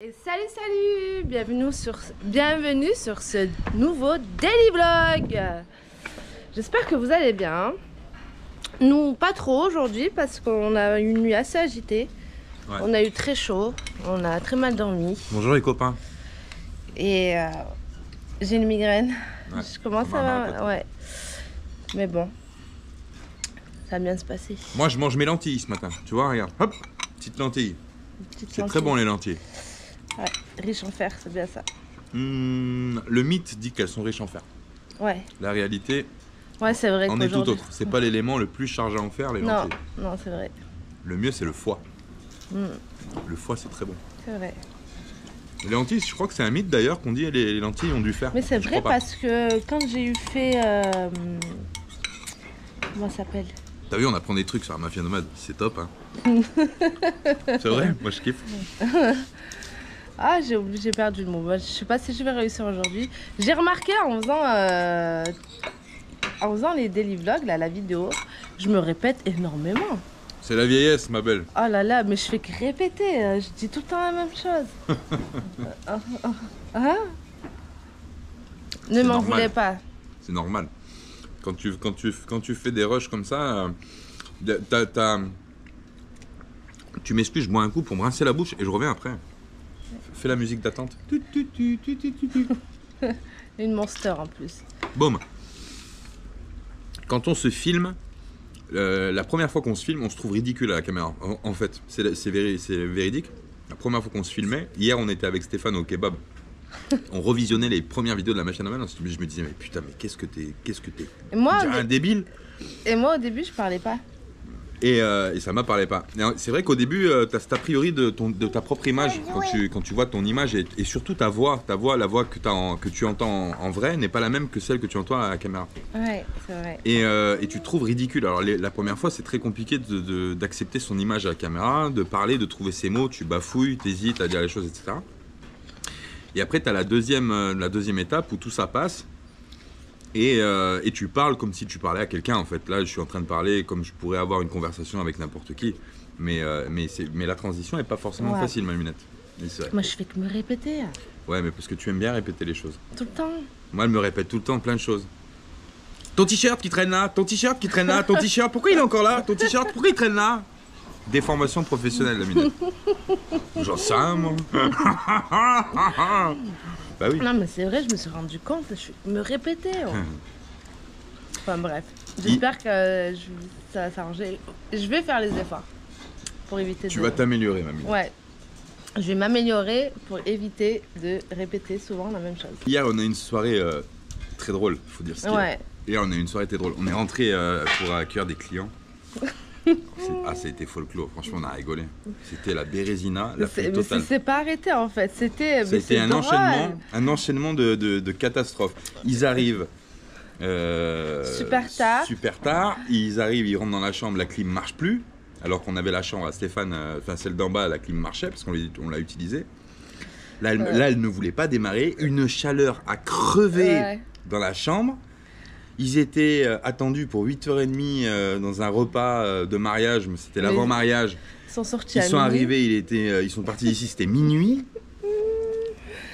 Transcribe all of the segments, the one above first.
Et salut, bienvenue sur ce nouveau daily vlog. J'espère que vous allez bien. Nous pas trop aujourd'hui parce qu'on a une nuit assez agitée. Ouais. On a eu très chaud, on a très mal dormi. Bonjour les copains. Et j'ai une migraine. Ouais, je commence à... Ouais. Mais bon, ça va bien se passer. Moi je mange mes lentilles ce matin, tu vois, regarde. Hop, petite lentille. C'est très bon les lentilles. Ouais, riche en fer, c'est bien ça. Le mythe dit qu'elles sont riches en fer. Ouais. La réalité, ouais, c'est vrai en est tout autre. C'est pas l'élément le plus chargé en fer, les lentilles. Non, c'est vrai. Le mieux, c'est le foie. Le foie, c'est très bon. C'est vrai. Les lentilles, je crois que c'est un mythe d'ailleurs qu'on dit les lentilles ont du fer. Mais c'est vrai parce que quand j'ai eu fait... comment ça s'appelle? T'as vu, on apprend des trucs sur la mafia nomade. C'est top, hein. C'est vrai, moi je kiffe. Ah, j'ai perdu le mot. Je sais pas si je vais réussir aujourd'hui. J'ai remarqué en faisant les daily vlogs, là, la vidéo, je me répète énormément. C'est la vieillesse, ma belle. Oh là là, mais je fais que répéter. Je dis tout le temps la même chose. Ne m'en voulez pas. C'est normal. Quand tu fais des rushs comme ça, tu m'excuses, je bois un coup pour me rincer la bouche et je reviens après. Fais la musique d'attente. Une monster en plus. Boum. Quand on se filme, la première fois qu'on se filme, on se trouve ridicule à la caméra. En fait, c'est véridique. La première fois qu'on se filmait, hier on était avec Stéphane au kebab. On revisionnait les premières vidéos de la machine à nouvelles. Je me disais mais putain mais qu'est-ce que t'es un débile. Et moi au début je parlais pas. Et ça m'a parlé pas. C'est vrai qu'au début, tu as cet a priori de ta propre image. Quand tu vois ton image et surtout ta voix, la voix que tu entends en vrai n'est pas la même que celle que tu entends à la caméra. Ouais, c'est vrai. Et tu te trouves ridicule. Alors la première fois, c'est très compliqué d'accepter son image à la caméra, de parler, de trouver ses mots. Tu bafouilles, t'hésites à dire les choses, etc. Et après, tu as la deuxième étape où tout ça passe. Et tu parles comme si tu parlais à quelqu'un en fait. Là je suis en train de parler comme je pourrais avoir une conversation avec n'importe qui. Mais la transition n'est pas forcément facile, ma lunette. Moi je fais que me répéter. Ouais mais parce que tu aimes bien répéter les choses. Tout le temps. Moi elle me répète tout le temps plein de choses. Ton t-shirt qui traîne là, ton t-shirt qui traîne là, ton t-shirt, pourquoi il est encore là? Ton t-shirt, pourquoi il traîne là? Déformation professionnelle la minette. J'en sais un moi. Bah oui. Non mais c'est vrai, je me suis rendu compte, je me répétais. Enfin bref, j'espère que ça va s'arranger. Je vais faire les efforts pour éviter Tu vas t'améliorer, mamie. Ouais, je vais m'améliorer pour éviter de répéter souvent la même chose. Hier, on a une soirée très drôle, faut dire ce qu'il y a. Hier, on a une soirée très drôle. On est rentré pour accueillir des clients. Ça a été folklore, franchement on a rigolé. C'était la Bérésina, la fête totale. C'est pas arrêté en fait, c'était un enchaînement de catastrophes. Ils arrivent super tard, ils rentrent dans la chambre, la clim marche plus, alors qu'on avait la chambre à Stéphane, enfin celle d'en bas, la clim marchait parce qu'on l'a utilisée. Là, elle ne voulait pas démarrer, une chaleur à crever dans la chambre. Ils étaient attendus pour 8h30 dans un repas de mariage, mais c'était l'avant-mariage. Ils sont arrivés, ils sont partis d'ici, c'était minuit.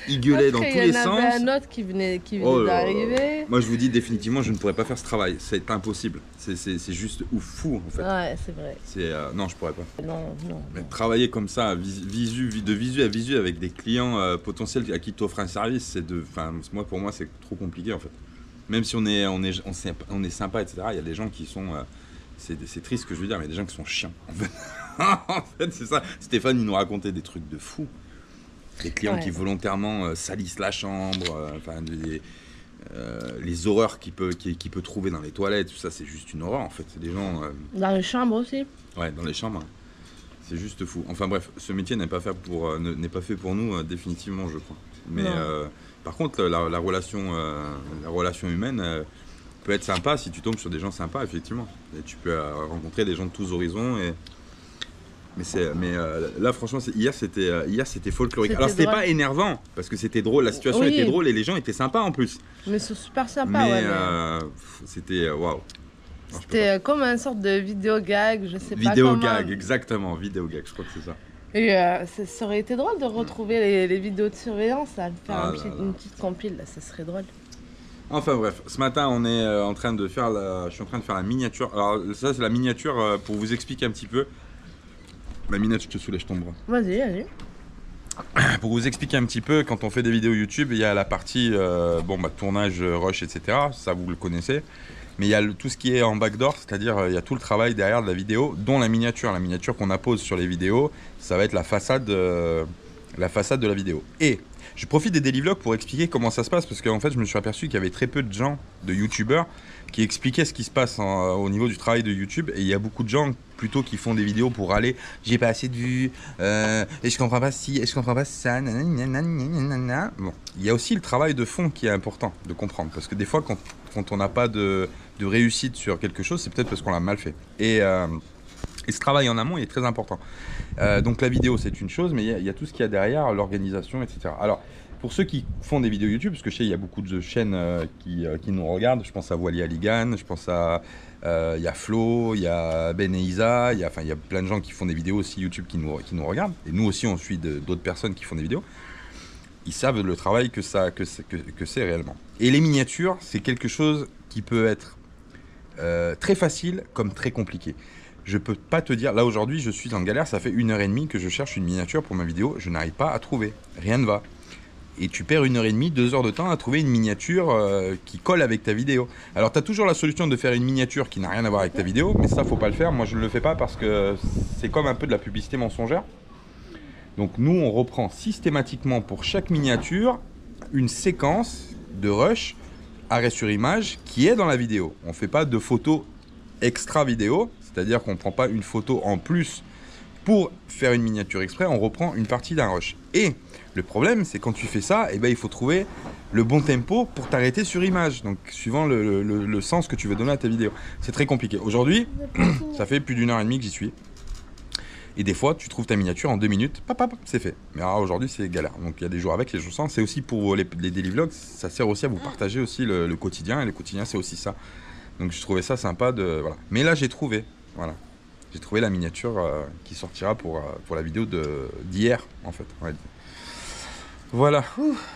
Ils gueulaient dans tous les sens. Il y en avait un autre qui venait d'arriver. Moi je vous dis définitivement, je ne pourrais pas faire ce travail, c'est impossible. C'est juste fou en fait. Ouais, c'est vrai. Non, je pourrais pas. Non. Mais travailler comme ça, de visu à visu avec des clients potentiels à qui tu offres un service, pour moi c'est trop compliqué en fait. Même si on est sympa, etc., il y a des gens qui sont... c'est triste ce que je veux dire, mais il y a des gens qui sont chiants. En fait, en fait c'est ça. Stéphane, il nous racontait des trucs de fou. Des clients qui volontairement salissent la chambre, les horreurs qu'il peut trouver dans les toilettes, tout ça, c'est juste une horreur en fait. C'est des gens... Dans les chambres aussi. Ouais, dans les chambres. C'est juste fou. Enfin bref, ce métier n'est pas fait pour nous, définitivement, je crois. Mais... par contre, la relation humaine peut être sympa si tu tombes sur des gens sympas, effectivement. Et tu peux rencontrer des gens de tous horizons. Mais là, franchement, hier, c'était folklorique. Alors, c'était pas énervant, parce que c'était drôle. La situation était drôle et les gens étaient sympas en plus. Mais c'est super sympa, c'était waouh. C'était comme une sorte de vidéo gag, je sais pas comment. Vidéo gag, exactement. Vidéo gag, je crois que c'est ça. Et ça aurait été drôle de retrouver les vidéos de surveillance, là, de faire une petite compile, là, ça serait drôle. Enfin bref, ce matin on est en train de faire je suis en train de faire la miniature. Alors ça c'est la miniature pour vous expliquer un petit peu. La miniature, je te soulège ton bras. Vas-y, vas-y. Pour vous expliquer un petit peu, quand on fait des vidéos YouTube, il y a la partie tournage, rush, etc. Ça vous le connaissez. Mais il y a tout ce qui est en backdoor, c'est-à-dire il y a tout le travail derrière de la vidéo, dont la miniature. La miniature qu'on appose sur les vidéos, ça va être la façade de la vidéo. Et je profite des daily vlogs pour expliquer comment ça se passe, parce qu'en fait je me suis aperçu qu'il y avait très peu de gens, de youtubeurs, qui expliquaient ce qui se passe au niveau du travail de YouTube. Et il y a beaucoup de gens plutôt qui font des vidéos pour aller, j'ai pas assez de vues, et je comprends pas si, et je comprends pas ça, nanana. Bon, il y a aussi le travail de fond qui est important de comprendre, parce que des fois quand on n'a pas de réussite sur quelque chose, c'est peut-être parce qu'on l'a mal fait. Et ce travail en amont est très important. Donc la vidéo c'est une chose, mais il y a tout ce qu'il y a derrière, l'organisation, etc. Alors pour ceux qui font des vidéos YouTube, parce que je sais il y a beaucoup de chaînes qui nous regardent, je pense à Wally Aligan, je pense à il y a Flo, il y a Ben et Isa, il y a plein de gens qui font des vidéos aussi YouTube qui nous regardent, et nous aussi on suit d'autres personnes qui font des vidéos. Ils savent le travail que c'est réellement. Et les miniatures, c'est quelque chose qui peut être très facile comme très compliqué. Je peux pas te dire, là aujourd'hui je suis en galère, ça fait 1h30 que je cherche une miniature pour ma vidéo, je n'arrive pas à trouver, rien ne va. Et tu perds 1h30, 2 heures de temps à trouver une miniature qui colle avec ta vidéo. Alors tu as toujours la solution de faire une miniature qui n'a rien à voir avec ta vidéo, mais ça faut pas le faire, moi je ne le fais pas parce que c'est comme un peu de la publicité mensongère. Donc nous on reprend systématiquement pour chaque miniature une séquence de rush, arrêt sur image qui est dans la vidéo. On ne fait pas de photos extra vidéo, c'est-à-dire qu'on ne prend pas une photo en plus pour faire une miniature exprès, on reprend une partie d'un rush. Et le problème, c'est quand tu fais ça, eh ben, il faut trouver le bon tempo pour t'arrêter sur image, donc suivant le sens que tu veux donner à ta vidéo. C'est très compliqué. Aujourd'hui, ça fait plus d'1h30 que j'y suis. Et des fois, tu trouves ta miniature en 2 minutes, c'est fait. Mais alors aujourd'hui, c'est galère. Donc il y a des jours avec, les jours sans. C'est aussi pour les daily vlogs, ça sert aussi à vous partager aussi le quotidien. Et le quotidien, c'est aussi ça. Donc je trouvais ça sympa de... Voilà. Mais là, j'ai trouvé. Voilà. J'ai trouvé la miniature qui sortira pour la vidéo d'hier, en fait. Voilà.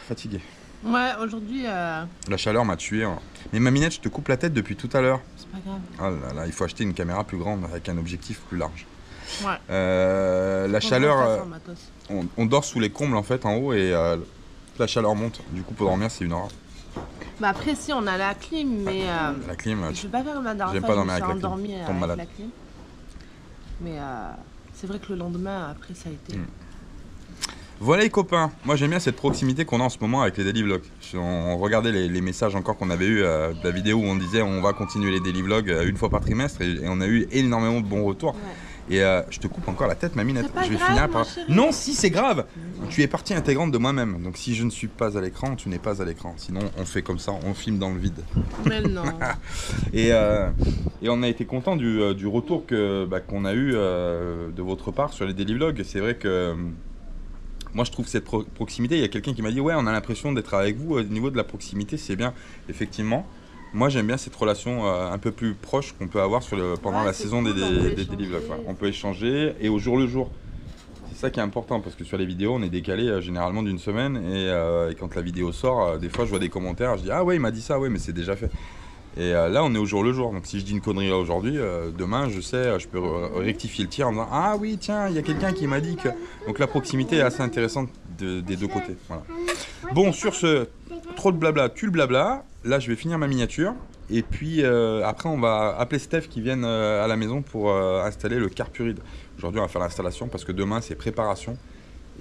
Fatigué. Ouais, aujourd'hui... La chaleur m'a tué. Hein. Mais ma minette, je te coupe la tête depuis tout à l'heure. C'est pas grave. Ah là là, il faut acheter une caméra plus grande avec un objectif plus large. Ouais. La chaleur, on dort sous les combles en fait en haut et la chaleur monte. Du coup pour dormir c'est une horreur. Bah après si on a la clim mais la clim. Je vais pas faire comme la dernière fois, je me suis endormie avec la clim. Mais c'est vrai que le lendemain après ça a été. Voilà les copains, moi j'aime bien cette proximité qu'on a en ce moment avec les daily vlogs. On regardait les messages encore qu'on avait eu de la vidéo où on disait on va continuer les daily vlogs une fois par trimestre et on a eu énormément de bons retours. Ouais. Et je te coupe encore la tête, ma minette. Je vais finir par. Non, si, c'est grave. Tu es partie intégrante de moi-même. Donc si je ne suis pas à l'écran, tu n'es pas à l'écran. Sinon, on fait comme ça, on filme dans le vide. Mais non. et on a été content du retour qu'on a eu de votre part sur les daily vlogs. C'est vrai que moi, je trouve cette proximité. Il y a quelqu'un qui m'a dit ouais, on a l'impression d'être avec vous au niveau de la proximité. C'est bien, effectivement. Moi j'aime bien cette relation un peu plus proche qu'on peut avoir pendant la saison des daily vlogs. On peut échanger et au jour le jour. C'est ça qui est important parce que sur les vidéos on est décalé généralement d'une semaine et quand la vidéo sort, des fois je vois des commentaires, je dis ah ouais il m'a dit ça, ouais mais c'est déjà fait. Et là on est au jour le jour, donc si je dis une connerie là aujourd'hui, demain je sais, je peux rectifier le tir en disant ah oui tiens il y a quelqu'un qui m'a dit que... Donc la proximité est assez intéressante des deux côtés. Voilà. Bon sur ce, trop de blabla, tue le blabla. Là, je vais finir ma miniature et puis après, on va appeler Steph qui vienne à la maison pour installer le carpuride. Aujourd'hui, on va faire l'installation parce que demain, c'est préparation.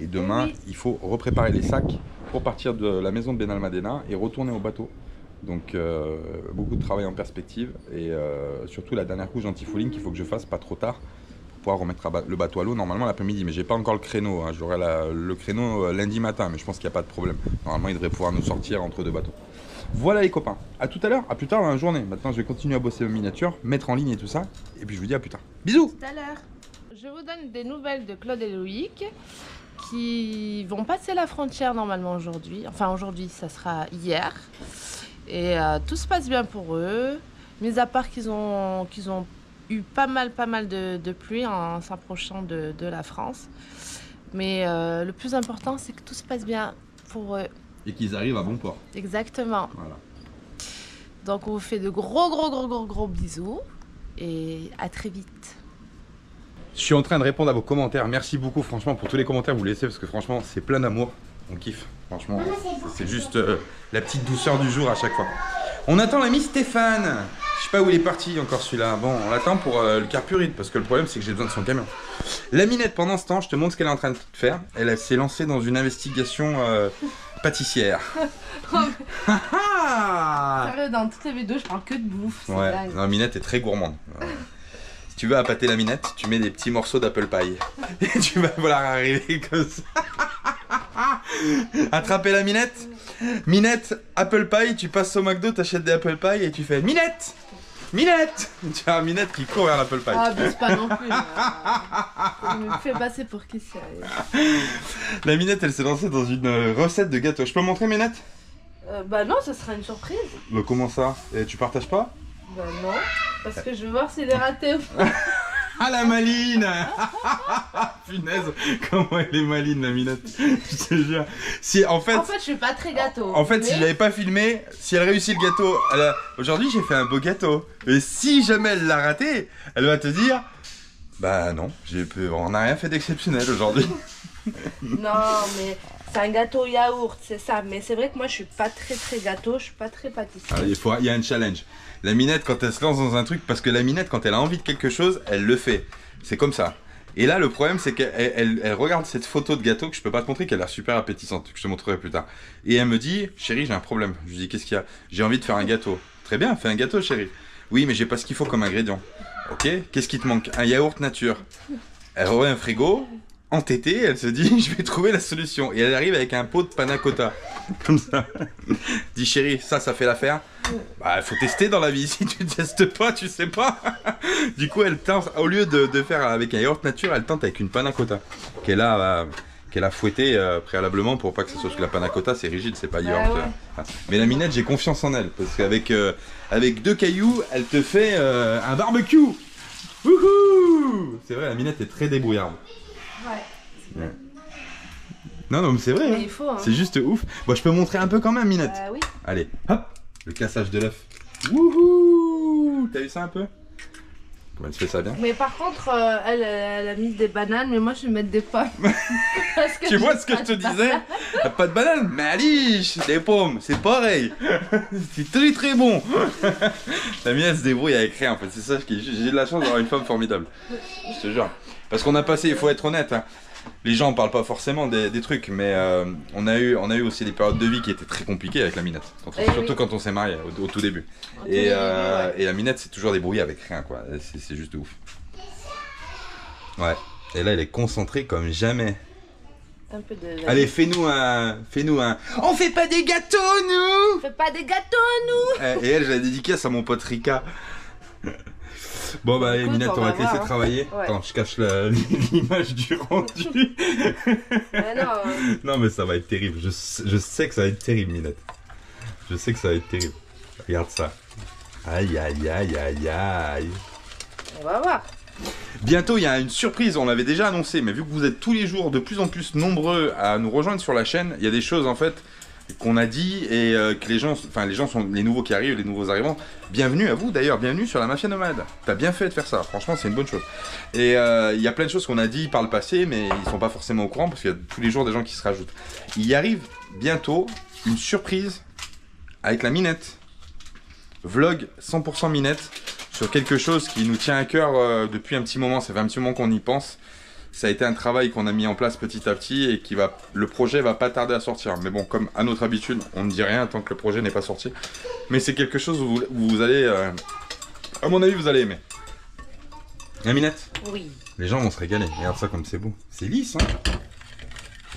Et demain, il faut repréparer les sacs pour partir de la maison de Benalmádena et retourner au bateau. Donc, beaucoup de travail en perspective et surtout la dernière couche d'antifouling qu'il faut que je fasse pas trop tard pour pouvoir remettre le bateau à l'eau normalement l'après-midi. Mais j'ai pas encore le créneau. Hein. J'aurai le créneau lundi matin, mais je pense qu'il n'y a pas de problème. Normalement, il devrait pouvoir nous sortir entre deux bateaux. Voilà les copains, à tout à l'heure, à plus tard dans la journée. Maintenant je vais continuer à bosser aux miniatures, mettre en ligne et tout ça. Et puis je vous dis à plus tard. Bisous. Tout à l'heure. Je vous donne des nouvelles de Claude et Loïc qui vont passer la frontière normalement aujourd'hui. Enfin aujourd'hui ça sera hier. Et tout se passe bien pour eux. Mis à part qu'ils ont eu pas mal de pluie en s'approchant de la France. Mais le plus important, c'est que tout se passe bien pour eux. Et qu'ils arrivent à bon port. Exactement. Voilà. Donc on vous fait de gros bisous et à très vite. Je suis en train de répondre à vos commentaires. Merci beaucoup franchement pour tous les commentaires que vous laissez parce que franchement c'est plein d'amour. On kiffe. Franchement, c'est juste la petite douceur du jour à chaque fois. On attend l'ami Stéphane. Je sais pas où il est parti encore celui-là. Bon, on l'attend pour le carburide parce que le problème c'est que j'ai besoin de son camion. La Minette, pendant ce temps, je te montre ce qu'elle est en train de faire. Elle s'est lancée dans une investigation pâtissière. Sérieux, dans toutes les vidéos, je parle que de bouffe. Ouais, dingue. non, Minette est très gourmande. Si tu veux appâter la Minette, tu mets des petits morceaux d'apple pie. Et tu vas voir arriver comme ça. Attraper la Minette. Minette, apple pie, tu passes au McDo, t'achètes des apple pie et tu fais Minette, Minette. Tu as Minette qui court vers l'apple pie. Ah, abuse pas non plus. Il me fait passer pour qui sérieux. La Minette, elle s'est lancée dans une recette de gâteau. Je peux montrer Minette? Bah non, ce sera une surprise. Bah comment ça? Et tu partages pas? Bah non, parce que je veux voir s'il est raté ou pas. Ah la maline. Punaise, comment elle est maline la Minette. Je te jure. Si, en fait, je suis pas très gâteau. En fait, mais... si j'avais pas filmé, si elle réussit le gâteau, aujourd'hui j'ai fait un beau gâteau. Et si jamais elle l'a raté, elle va te dire, bah non, on n'a rien fait d'exceptionnel aujourd'hui. Non, mais c'est un gâteau yaourt, c'est ça. Mais c'est vrai que moi je suis pas très gâteau, je suis pas très pâtissier. Il y a un challenge. La Minette, quand elle se lance dans un truc, parce que la Minette, quand elle a envie de quelque chose, elle le fait. C'est comme ça. Et là, le problème, c'est qu'elle regarde cette photo de gâteau que je peux pas te montrer, qui a l'air super appétissante, que je te montrerai plus tard. Et elle me dit, chérie, j'ai un problème. Je lui dis, qu'est-ce qu'il y a? J'ai envie de faire un gâteau. Très bien, fais un gâteau, chérie. Oui, mais j'ai pas ce qu'il faut comme ingrédient. Ok, qu'est-ce qui te manque? Un yaourt nature. Elle ouvre un frigo. Entêtée, elle se dit, je vais trouver la solution. Et elle arrive avec un pot de panna cotta. Comme ça. Dis chérie, ça fait l'affaire. Bah, faut tester dans la vie. Si tu testes pas, tu sais pas. Du coup, elle tente, au lieu de faire avec un yaourt nature, elle tente avec une panna cotta. Qu'elle a fouetté préalablement pour pas que ce soit. Parce que la panna cotta, c'est rigide, c'est pas yaourt. Ouais. Mais la Minette, j'ai confiance en elle. Parce qu'avec avec 2 cailloux, elle te fait un barbecue. Wouhou! C'est vrai, la Minette est très débrouillarde. Ouais. Non, mais c'est vrai. Mais il faut, hein. C'est juste ouf. Bon, je peux montrer un peu quand même, Minette. Oui. Allez, hop, le cassage de l'œuf. Wouhou! T'as vu ça un peu? Comment tu fais ça bien? Mais par contre, elle a mis des bananes, mais moi je vais mettre des pommes. Tu vois ce que je te disais? Pas de bananes? Mais allez, des pommes, c'est pareil. C'est très bon. La Minette se débrouille avec rien, en fait. C'est ça, j'ai de la chance d'avoir une femme formidable. Je te jure. Parce qu'on a passé, il faut être honnête, hein, les gens ne parlent pas forcément des trucs, mais on a eu aussi des périodes de vie qui étaient très compliquées avec la Minette, surtout quand on s'est marié au tout début. Et la Minette s'est toujours débrouillée avec rien, quoi. C'est juste ouf. Ouais. Et là, elle est concentrée comme jamais. Un peu de... Allez, fais-nous un... On fait pas des gâteaux, nous! On fait pas des gâteaux, nous! Et elle, je la dédicace à mon pote Rika. Bon bah allez, Minette, on va te laisser travailler. Ouais. Attends, je cache l'image du rendu. Non mais ça va être terrible. Je sais que ça va être terrible, Minette. Je sais que ça va être terrible. Regarde ça. Aïe aïe aïe aïe aïe. On va voir. Bientôt il y a une surprise, on l'avait déjà annoncé, mais vu que vous êtes tous les jours de plus en plus nombreux à nous rejoindre sur la chaîne, il y a des choses en fait qu'on a dit et que les gens sont les nouveaux qui arrivent, les nouveaux arrivants. Bienvenue à vous d'ailleurs, bienvenue sur la Mafia Nomade. T'as bien fait de faire ça, franchement c'est une bonne chose. Et il y a plein de choses qu'on a dit par le passé, mais ils sont pas forcément au courant parce qu'il y a tous les jours des gens qui se rajoutent. Il y arrive bientôt une surprise avec la Minette. Vlog 100% Minette sur quelque chose qui nous tient à cœur depuis un petit moment. Ça fait un petit moment qu'on y pense. Ça a été un travail qu'on a mis en place petit à petit et le projet va pas tarder à sortir. Mais bon, comme à notre habitude, on ne dit rien tant que le projet n'est pas sorti. Mais c'est quelque chose où vous allez, à mon avis, vous allez aimer. La Minette? Oui. Les gens vont se régaler. Regarde ça comme c'est beau. C'est lisse, hein?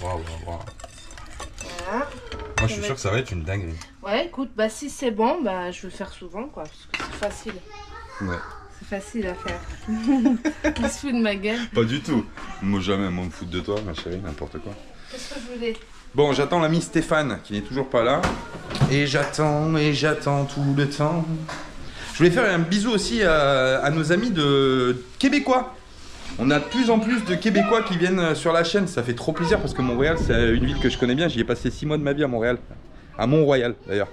Waouh. Voilà. Moi, je suis sûr que ça va être une dinguerie. Ouais, écoute, bah si c'est bon, bah je vais le faire souvent, quoi, parce que c'est facile. Ouais. C'est facile à faire. Il se fout de ma gueule. Pas du tout. Moi, jamais, moi, me foutre de toi, ma chérie, n'importe quoi. Qu'est-ce que je voulais? Bon, j'attends l'ami Stéphane, qui n'est toujours pas là. Et j'attends tout le temps. Je voulais faire un bisou aussi à nos amis de Québécois. On a de plus en plus de Québécois qui viennent sur la chaîne, ça fait trop plaisir parce que Montréal c'est une ville que je connais bien, j'y ai passé 6 mois de ma vie à Montréal, à Mont-Royal d'ailleurs.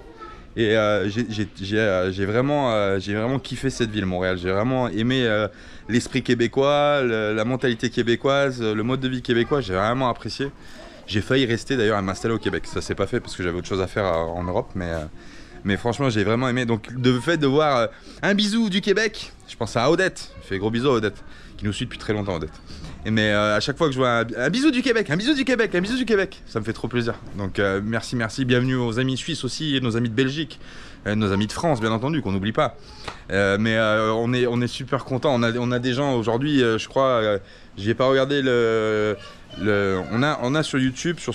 Et j'ai vraiment kiffé cette ville, Montréal. J'ai vraiment aimé l'esprit québécois, la mentalité québécoise, le mode de vie québécois, j'ai vraiment apprécié. J'ai failli rester d'ailleurs à m'installer au Québec, ça s'est pas fait parce que j'avais autre chose à faire en Europe, mais franchement j'ai vraiment aimé. Donc le fait de voir un bisou du Québec, je pense à Odette, je fais gros bisous à Odette, qui nous suit depuis très longtemps Odette. Mais à chaque fois que je vois un bisou du Québec, un bisou du Québec, un bisou du Québec, ça me fait trop plaisir. Donc merci, bienvenue aux amis suisses aussi, et nos amis de Belgique, nos amis de France bien entendu, qu'on n'oublie pas. Mais on est super contents, on a des gens aujourd'hui, je crois, j'ai pas regardé on a sur YouTube, sur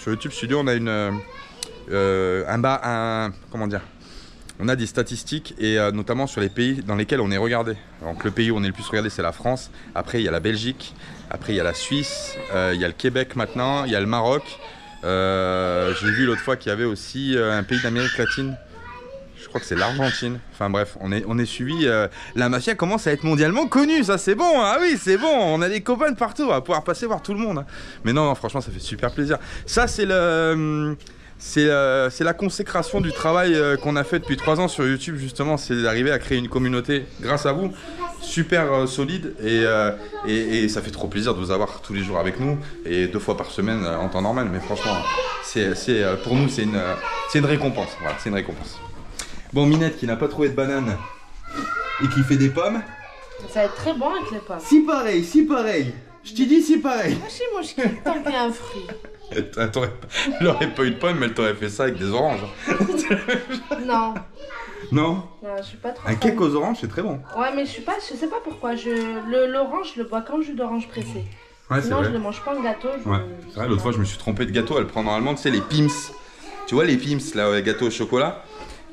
YouTube Studio, on a comment dire, on a des statistiques et notamment sur les pays dans lesquels on est regardé. Donc le pays où on est le plus regardé c'est la France, après il y a la Belgique, après il y a la Suisse, il y a le Québec maintenant, il y a le Maroc. J'ai vu l'autre fois qu'il y avait aussi un pays d'Amérique latine, je crois que c'est l'Argentine. Enfin bref, on est suivi. La mafia commence à être mondialement connue, ça c'est bon. Ah oui, c'est bon, on a des copains de partout, on va pouvoir passer voir tout le monde. Mais non, franchement ça fait super plaisir. Ça c'est c'est la consécration du travail qu'on a fait depuis 3 ans sur YouTube, justement, c'est d'arriver à créer une communauté grâce à vous, super solide, et ça fait trop plaisir de vous avoir tous les jours avec nous, et 2 fois par semaine en temps normal, mais franchement, pour nous c'est une récompense, voilà, c'est une récompense. Bon, Minette qui n'a pas trouvé de banane et qui fait des pommes. Ça va être très bon avec les pommes. Si pareil, je t'ai dit si pareil. Moi je kiffe tant qu'il y a un fruit. Elle aurait pas eu de pommes, mais elle t'aurait fait ça avec des oranges. Non. Non? Non, je suis pas trop. Un cake aux oranges, c'est très bon. Ouais, mais je sais pas pourquoi. L'orange, je le bois comme jus d'orange pressé. Ouais, sinon, vrai. je le mange pas en gâteau. Ouais, c'est vrai, l'autre fois, je me suis trompé de gâteau. Elle prend normalement, tu sais, les Pim's. Tu vois, les Pim's, là, gâteau au chocolat.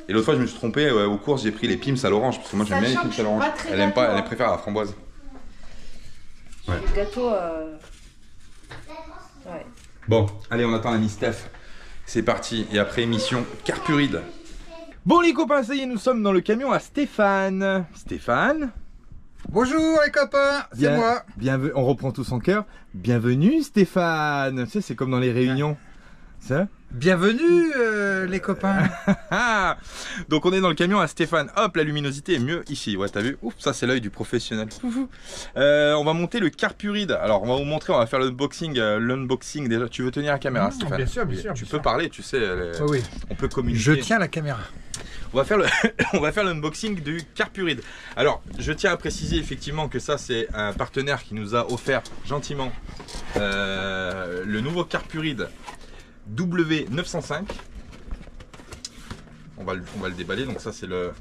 Et l'autre fois, je me suis trompé aux courses, j'ai pris les Pim's à l'orange. Parce que moi, j'aime bien les Pim's à l'orange. Elle aime pas, elle préfère la framboise. Ouais. Le gâteau. Ouais. Bon, allez, on attend l'ami Steph. C'est parti. Et après, émission Carpuride. Bon, les copains, ça y est, nous sommes dans le camion à Stéphane. Stéphane? Bonjour les copains, c'est moi. Bienvenue, on reprend tous en cœur. Bienvenue Stéphane. Tu sais, c'est comme dans les réunions. Ça? Bienvenue les copains. Donc on est dans le camion à Stéphane. Hop, la luminosité est mieux ici. Ouais, t'as vu? Ouf, ça c'est l'œil du professionnel. On va monter le Carpuride. Alors on va vous montrer, on va faire l'unboxing déjà. Tu veux tenir la caméra, Stéphane? Bien sûr, bien sûr. Tu peux parler, tu sais. Oui. On peut communiquer. Je tiens la caméra. On va faire l'unboxing du Carpuride. Alors, je tiens à préciser effectivement que ça, c'est un partenaire qui nous a offert gentiment le nouveau Carpuride W905. On va le déballer. Donc ça, c'est le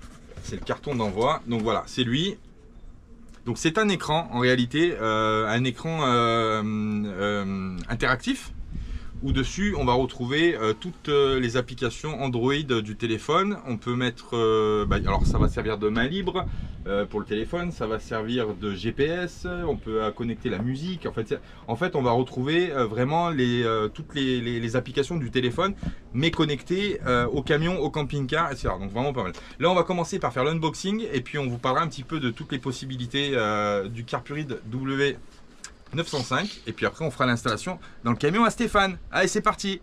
carton d'envoi. Donc voilà, c'est lui. Donc c'est un écran, en réalité, un écran interactif, où dessus on va retrouver toutes les applications Android du téléphone. On peut mettre, alors ça va servir de main libre pour le téléphone, ça va servir de GPS, on peut connecter la musique. En fait on va retrouver vraiment toutes les applications du téléphone, mais connectées au camion, au camping-car, etc. Donc vraiment pas mal. Là on va commencer par faire l'unboxing et puis on vous parlera un petit peu de toutes les possibilités du Carpuride W905 et puis après on fera l'installation dans le camion à Stéphane. Allez, c'est parti.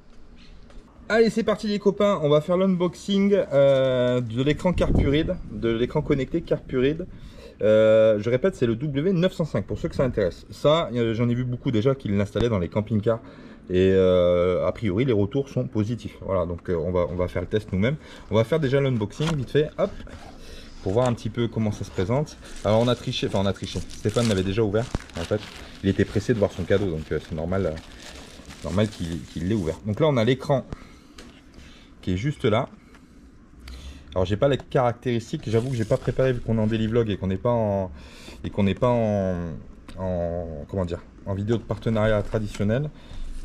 Allez, c'est parti les copains, on va faire l'unboxing de l'écran Carpuride, de l'écran connecté Carpuride. Je répète, c'est le W905 pour ceux que ça intéresse. Ça, j'en ai vu beaucoup déjà qui l'installaient dans les camping-cars et a priori les retours sont positifs. Voilà, donc on va faire le test nous-mêmes. On va faire déjà l'unboxing vite fait, hop, pour voir un petit peu comment ça se présente. Alors on a triché, Stéphane l'avait déjà ouvert en fait. Il était pressé de voir son cadeau, donc c'est normal qu'il l'ait ouvert. Donc là on a l'écran qui est juste là. Alors j'ai pas les caractéristiques, j'avoue que j'ai pas préparé vu qu'on est en daily vlog et qu'on n'est pas en comment dire, en vidéo de partenariat traditionnel.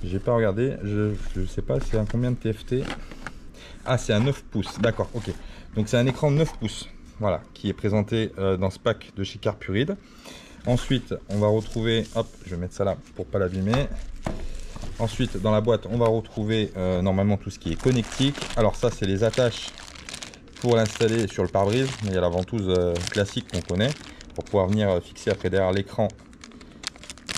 J'ai pas regardé, je sais pas c'est un combien de TFT. Ah, c'est un 9 pouces, d'accord, ok. Donc c'est un écran 9 pouces, voilà, qui est présenté dans ce pack de chez Carpuride. Ensuite, on va retrouver, hop, je vais mettre ça là pour pas l'abîmer. Ensuite, dans la boîte, on va retrouver normalement tout ce qui est connectique. Alors ça, c'est les attaches pour l'installer sur le pare-brise. Il y a la ventouse classique qu'on connaît pour pouvoir venir fixer après derrière l'écran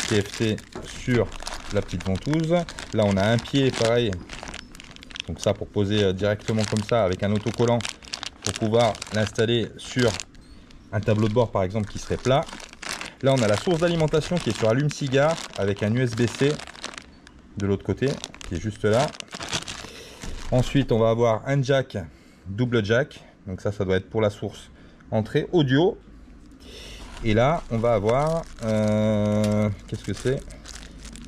TFT sur la petite ventouse. Là on a un pied pareil, donc ça pour poser directement comme ça avec un autocollant pour pouvoir l'installer sur un tableau de bord par exemple qui serait plat. Là on a la source d'alimentation qui est sur allume-cigare avec un USB-C de l'autre côté qui est juste là. Ensuite on va avoir un jack, double jack, donc ça doit être pour la source entrée audio. Et là on va avoir qu'est-ce que c'est?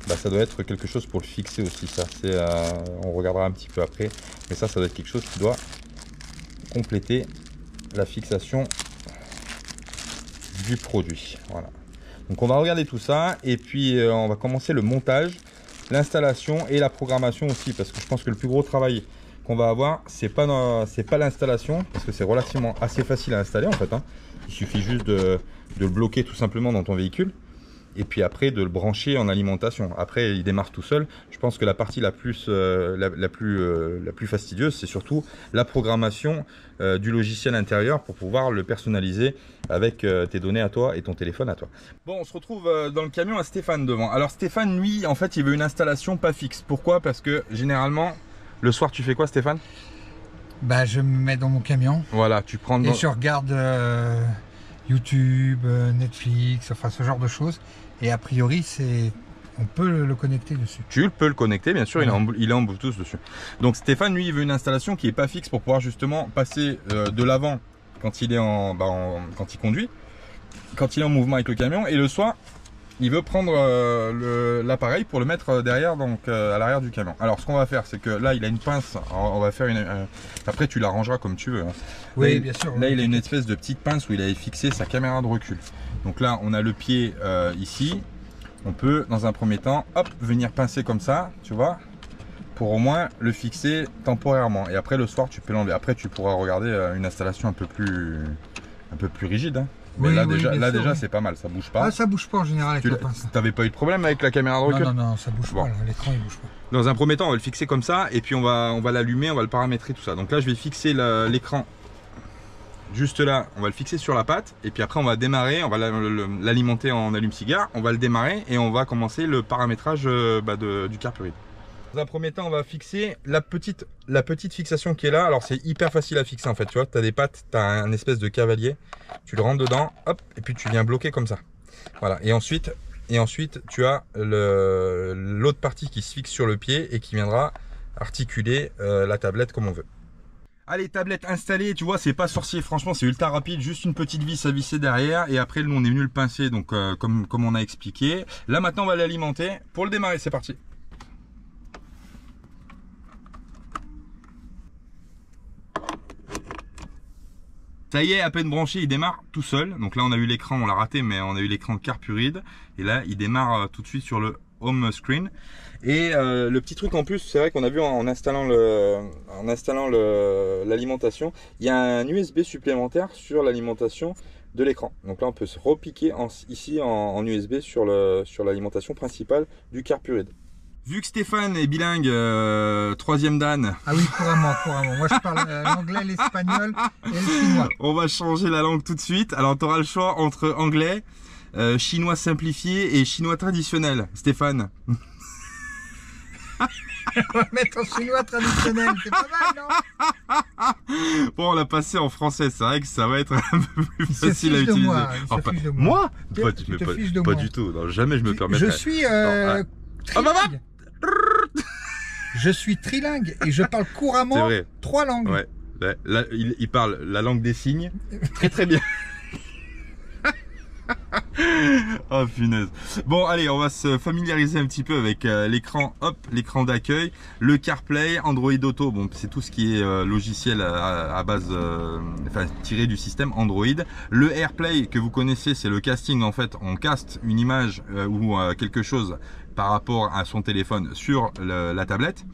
Bah, ça doit être quelque chose pour le fixer aussi, ça c'est on regardera un petit peu après, mais ça doit être quelque chose qui doit compléter la fixation du produit. Voilà, donc on va regarder tout ça et puis on va commencer le montage, l'installation et la programmation aussi, parce que je pense que le plus gros travail qu'on va avoir, c'est pas l'installation, parce que c'est relativement assez facile à installer en fait, hein. Il suffit juste de le bloquer tout simplement dans ton véhicule et puis après de le brancher en alimentation. Après il démarre tout seul. Je pense que la partie la plus fastidieuse, c'est surtout la programmation du logiciel intérieur pour pouvoir le personnaliser avec tes données à toi et ton téléphone à toi. Bon, on se retrouve dans le camion à Stéphane devant. Alors Stéphane, lui, en fait, il veut une installation pas fixe. Pourquoi? Parce que généralement, le soir, tu fais quoi, Stéphane? Bah, je me mets dans mon camion. Voilà, tu prends et je regarde YouTube, Netflix, enfin ce genre de choses. Et a priori, on peut le connecter dessus. Tu peux le connecter, bien sûr, il est en Bluetooth dessus. Donc Stéphane, lui, il veut une installation qui n'est pas fixe pour pouvoir justement passer de l'avant quand il est quand il conduit, quand il est en mouvement avec le camion, et le soir, il veut prendre l'appareil pour le mettre derrière, donc à l'arrière du camion. Alors ce qu'on va faire, c'est que là, il a une pince. On va faire après, tu l'arrangeras comme tu veux, hein. Oui, là, bien sûr. Là, il a une espèce de petite pince où il avait fixé sa caméra de recul. Donc là, on a le pied ici. On peut, dans un premier temps, hop, venir pincer comme ça, tu vois, pour au moins le fixer temporairement. Et après, le soir, tu peux l'enlever. Après, tu pourras regarder une installation un peu plus rigide, hein. Mais là, déjà, c'est pas mal, ça bouge pas. Ah, ça bouge pas en général avec la pince. T'avais pas eu de problème avec la caméra de recul? Non, ça bouge pas, l'écran il bouge pas. Dans un premier temps, on va le fixer comme ça, et puis on va l'allumer, on va le paramétrer, tout ça. Donc là, je vais fixer l'écran juste là, on va le fixer sur la patte, et puis après on va démarrer, on va l'alimenter en allume-cigare, on va le démarrer, et on va commencer le paramétrage du carburant. Dans un premier temps, on va fixer la petite fixation qui est là. Alors c'est hyper facile à fixer en fait, tu vois, tu as des pattes, tu as un espèce de cavalier, tu le rentres dedans, hop, et puis tu viens bloquer comme ça. Voilà, et ensuite tu as l'autre partie qui se fixe sur le pied et qui viendra articuler la tablette comme on veut. Allez, tablette installée, tu vois, c'est pas sorcier, franchement, c'est ultra rapide, juste une petite vis à visser derrière, et après, nous, on est venu le pincer, donc comme on a expliqué. Là, maintenant, on va l'alimenter. Pour le démarrer, c'est parti. Ça y est, à peine branché, il démarre tout seul. Donc là, on a eu l'écran, on l'a raté, mais on a eu l'écran Carpuride. Et là, il démarre tout de suite sur le home screen. Et le petit truc en plus, c'est vrai qu'on a vu en installant l'alimentation, il y a un USB supplémentaire sur l'alimentation de l'écran. Donc là, on peut se repiquer ici en USB sur l'alimentation principale du Carpuride. Vu que Stéphane est bilingue, troisième dan. Ah oui, couramment. Moi, je parle l'anglais, l'espagnol et le chinois. On va changer la langue tout de suite. Alors, tu auras le choix entre anglais, chinois simplifié et chinois traditionnel. Stéphane. On va mettre en chinois traditionnel, c'est pas mal, non? Bon, on l'a passé en français, c'est vrai que ça va être un peu plus facile à utiliser. Moi, pas du tout, non, jamais je me permettrais. Je suis trilingue. Je suis trilingue et je parle couramment 3 langues. Ouais. Là, il parle la langue des signes très bien. Oh punaise. Bon, allez, on va se familiariser un petit peu avec l'écran, l'écran d'accueil, le CarPlay, Android Auto. Bon, c'est tout ce qui est logiciel à base, tiré du système Android. Le AirPlay que vous connaissez, c'est le casting. En fait, on caste une image ou quelque chose par rapport à son téléphone sur la tablette.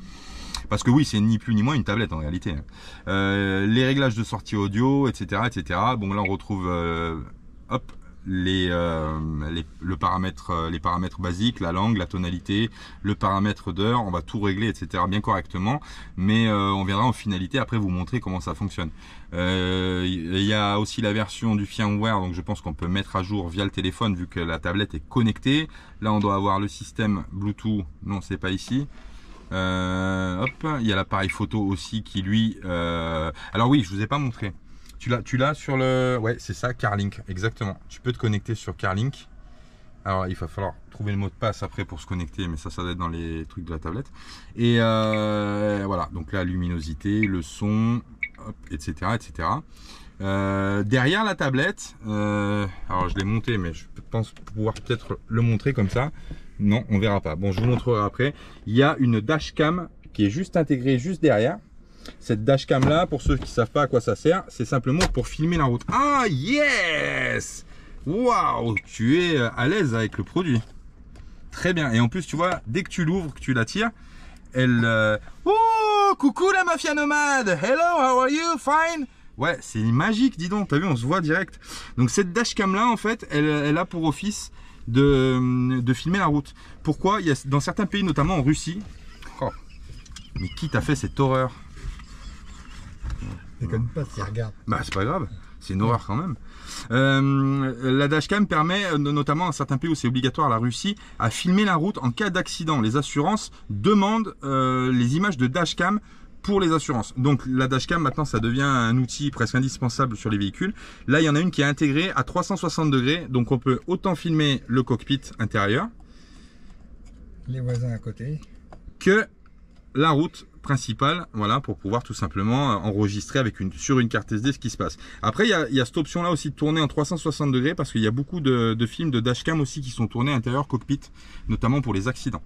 Parce que oui, c'est ni plus ni moins une tablette en réalité. Les réglages de sortie audio, etc., etc. Bon, là, on retrouve les paramètres basiques, la langue, la tonalité, le paramètre d'heure, on va tout régler, etc. bien correctement, mais on viendra en finalité après vous montrer comment ça fonctionne. Il y a aussi la version du firmware, donc je pense qu'on peut mettre à jour via le téléphone vu que la tablette est connectée. Là on doit avoir le système Bluetooth, non c'est pas ici. Hop, il y a l'appareil photo aussi qui lui... Alors oui, je vous ai pas montré. Tu l'as sur le... Ouais, c'est ça, CarLink, exactement. Tu peux te connecter sur CarLink. Alors, il va falloir trouver le mot de passe après pour se connecter, mais ça doit être dans les trucs de la tablette. Et voilà, donc la luminosité, le son, hop, etc. etc. Derrière la tablette, alors je l'ai monté, mais je pense pouvoir peut-être le montrer comme ça. Non, on verra pas. Bon, je vous montrerai après. Il y a une dashcam qui est juste intégrée juste derrière. Cette dashcam là, pour ceux qui savent pas à quoi ça sert, c'est simplement pour filmer la route. Ah yes! Waouh! Tu es à l'aise avec le produit. Très bien. Et en plus, tu vois, dès que tu l'ouvres, que tu la tires, elle... Oh! Coucou la mafia nomade! Hello, how are you? Fine? Ouais, c'est magique, dis donc. T'as vu, on se voit direct. Donc cette dashcam là, en fait, elle a pour office de filmer la route. Pourquoi? Il y a dans certains pays, notamment en Russie. Oh, mais qui t'a fait cette horreur? Déconne pas, si regarde. Bah c'est pas grave, c'est une horreur quand même. La dashcam permet, notamment dans certains pays où c'est obligatoire, la Russie, à filmer la route en cas d'accident. Les assurances demandent les images de dashcam pour les assurances. Donc la dashcam maintenant ça devient un outil presque indispensable sur les véhicules. Là il y en a une qui est intégrée à 360 degrés, donc on peut autant filmer le cockpit intérieur, les voisins à côté, que la route principale, voilà, pour pouvoir tout simplement enregistrer avec sur une carte SD ce qui se passe. Après il y a cette option là aussi de tourner en 360 degrés parce qu'il y a beaucoup de films de dashcam aussi qui sont tournés à l'intérieur cockpit, notamment pour les accidents.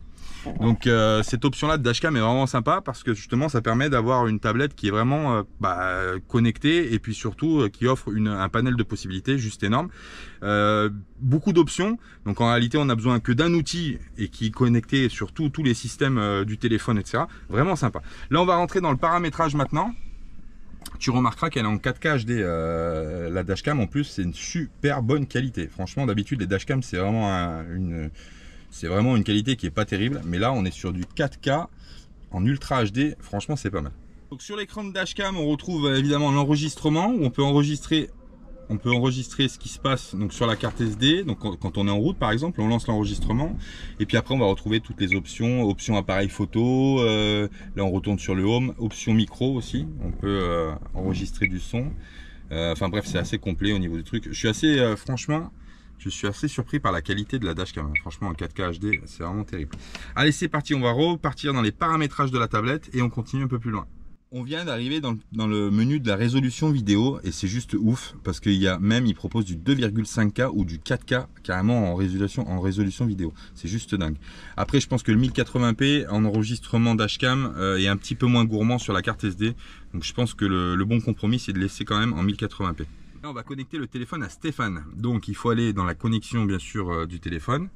Donc cette option là de dashcam est vraiment sympa parce que justement ça permet d'avoir une tablette qui est vraiment connectée et puis surtout qui offre un panel de possibilités juste énorme. Beaucoup d'options, donc en réalité on a besoin que d'un outil et qui est connecté sur tous les systèmes du téléphone, etc. Vraiment sympa. Là on va rentrer dans le paramétrage maintenant. Tu remarqueras qu'elle est en 4K HD, la dashcam. En plus c'est une super bonne qualité. Franchement d'habitude les dashcams c'est vraiment une qualité qui est pas terrible, mais là on est sur du 4K en Ultra HD, franchement c'est pas mal. Donc sur l'écran de dashcam on retrouve évidemment l'enregistrement où on peut enregistrer ce qui se passe donc sur la carte SD. Donc quand on est en route par exemple, on lance l'enregistrement et puis après on va retrouver toutes les options, appareil photo, là on retourne sur le home, option micro aussi, on peut enregistrer du son. Enfin bref, c'est assez complet au niveau du truc. Je suis assez surpris par la qualité de la dashcam. Franchement en 4K HD c'est vraiment terrible. Allez c'est parti, on va repartir dans les paramétrages de la tablette et on continue un peu plus loin. On vient d'arriver dans le menu de la résolution vidéo et c'est juste ouf parce qu'il y a même, il propose du 2,5K ou du 4K carrément en résolution vidéo. C'est juste dingue. Après je pense que le 1080p en enregistrement dashcam est un petit peu moins gourmand sur la carte SD. Donc je pense que le bon compromis c'est de laisser quand même en 1080p. Là on va connecter le téléphone à Stéphane. Donc il faut aller dans la connexion bien sûr du téléphone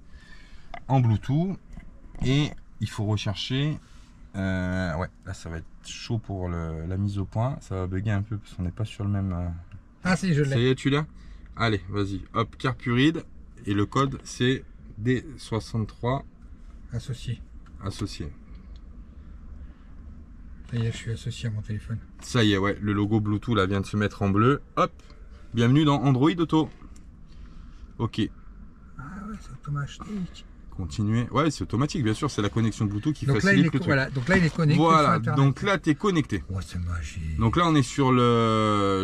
en Bluetooth et il faut rechercher... ouais, là ça va être chaud pour la mise au point, ça va bugger un peu parce qu'on n'est pas sur le même... Ah si, je l'ai. Ça y est, tu l'as? Allez, vas-y, hop, Carpuride, et le code c'est D63 associé. Ça y est, je suis associé à mon téléphone. Ça y est, ouais, le logo Bluetooth là vient de se mettre en bleu. Hop, bienvenue dans Android Auto. Ok. Ah ouais, c'est automatique. Continuer. Ouais, c'est automatique, bien sûr, c'est la connexion Bluetooth qui facilite le truc. Voilà, donc là il est connecté. Voilà, donc là tu es connecté. Ouais, c'est magique. Donc là on est sur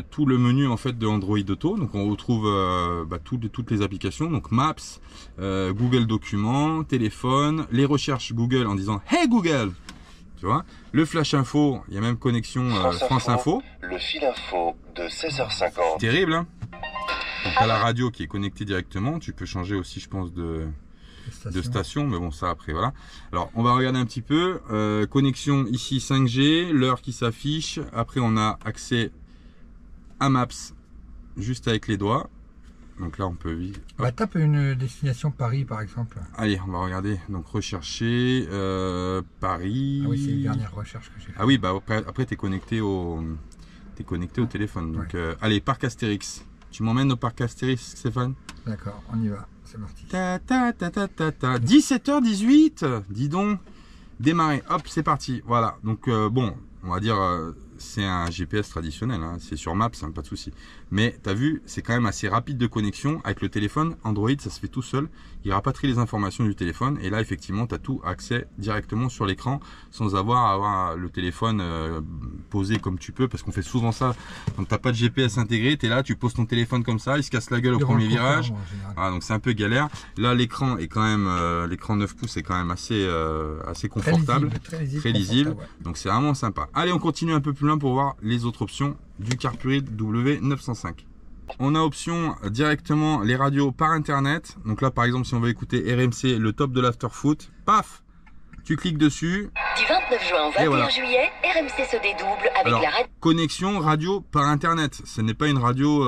tout le menu en fait de Android Auto. Donc on retrouve toutes les applications, donc Maps, Google Documents, téléphone, les recherches Google en disant Hey Google, tu vois, le Flash Info, il y a même connexion France Info. Le fil info de 16h50. Terrible, hein. Donc à la radio qui est connectée directement, tu peux changer aussi je pense de station, mais bon ça après voilà. Alors on va regarder un petit peu, connexion ici 5G, l'heure qui s'affiche, après on a accès à Maps juste avec les doigts, donc là on peut vivre. Bah tape une destination Paris par exemple. Allez on va regarder, donc rechercher Paris. Ah oui c'est les dernières recherches que j'ai fait. Ah oui bah après t'es connecté au téléphone, donc allez parc Astérix, tu m'emmènes au parc Astérix Stéphane? D'accord, on y va. C'est parti. 17h18, dis donc. Démarrer, hop, c'est parti. Voilà, donc bon, on va dire, c'est un GPS traditionnel, hein. C'est sur Maps, hein, pas de souci. Mais tu as vu, c'est quand même assez rapide de connexion. Avec le téléphone, Android, ça se fait tout seul. Il rapatrie les informations du téléphone. Et là, effectivement, tu as tout accès directement sur l'écran sans avoir à avoir le téléphone posé comme tu peux. Parce qu'on fait souvent ça. Quand tu n'as pas de GPS intégré, tu es là, tu poses ton téléphone comme ça, il se casse la gueule au premier virage. Voilà, donc c'est un peu galère. Là, l'écran est quand même, l'écran 9 pouces est quand même assez confortable, très lisible. Ouais. Donc c'est vraiment sympa. Allez, on continue un peu plus loin pour voir les autres options du Carpurid W905. On a option directement les radios par internet. Donc là, par exemple, si on veut écouter RMC, le top de l'after-foot, paf, tu cliques dessus. Du 29 juin au 21 juillet, RMC se dédouble avec la radio. Connexion radio par internet. Ce n'est pas une radio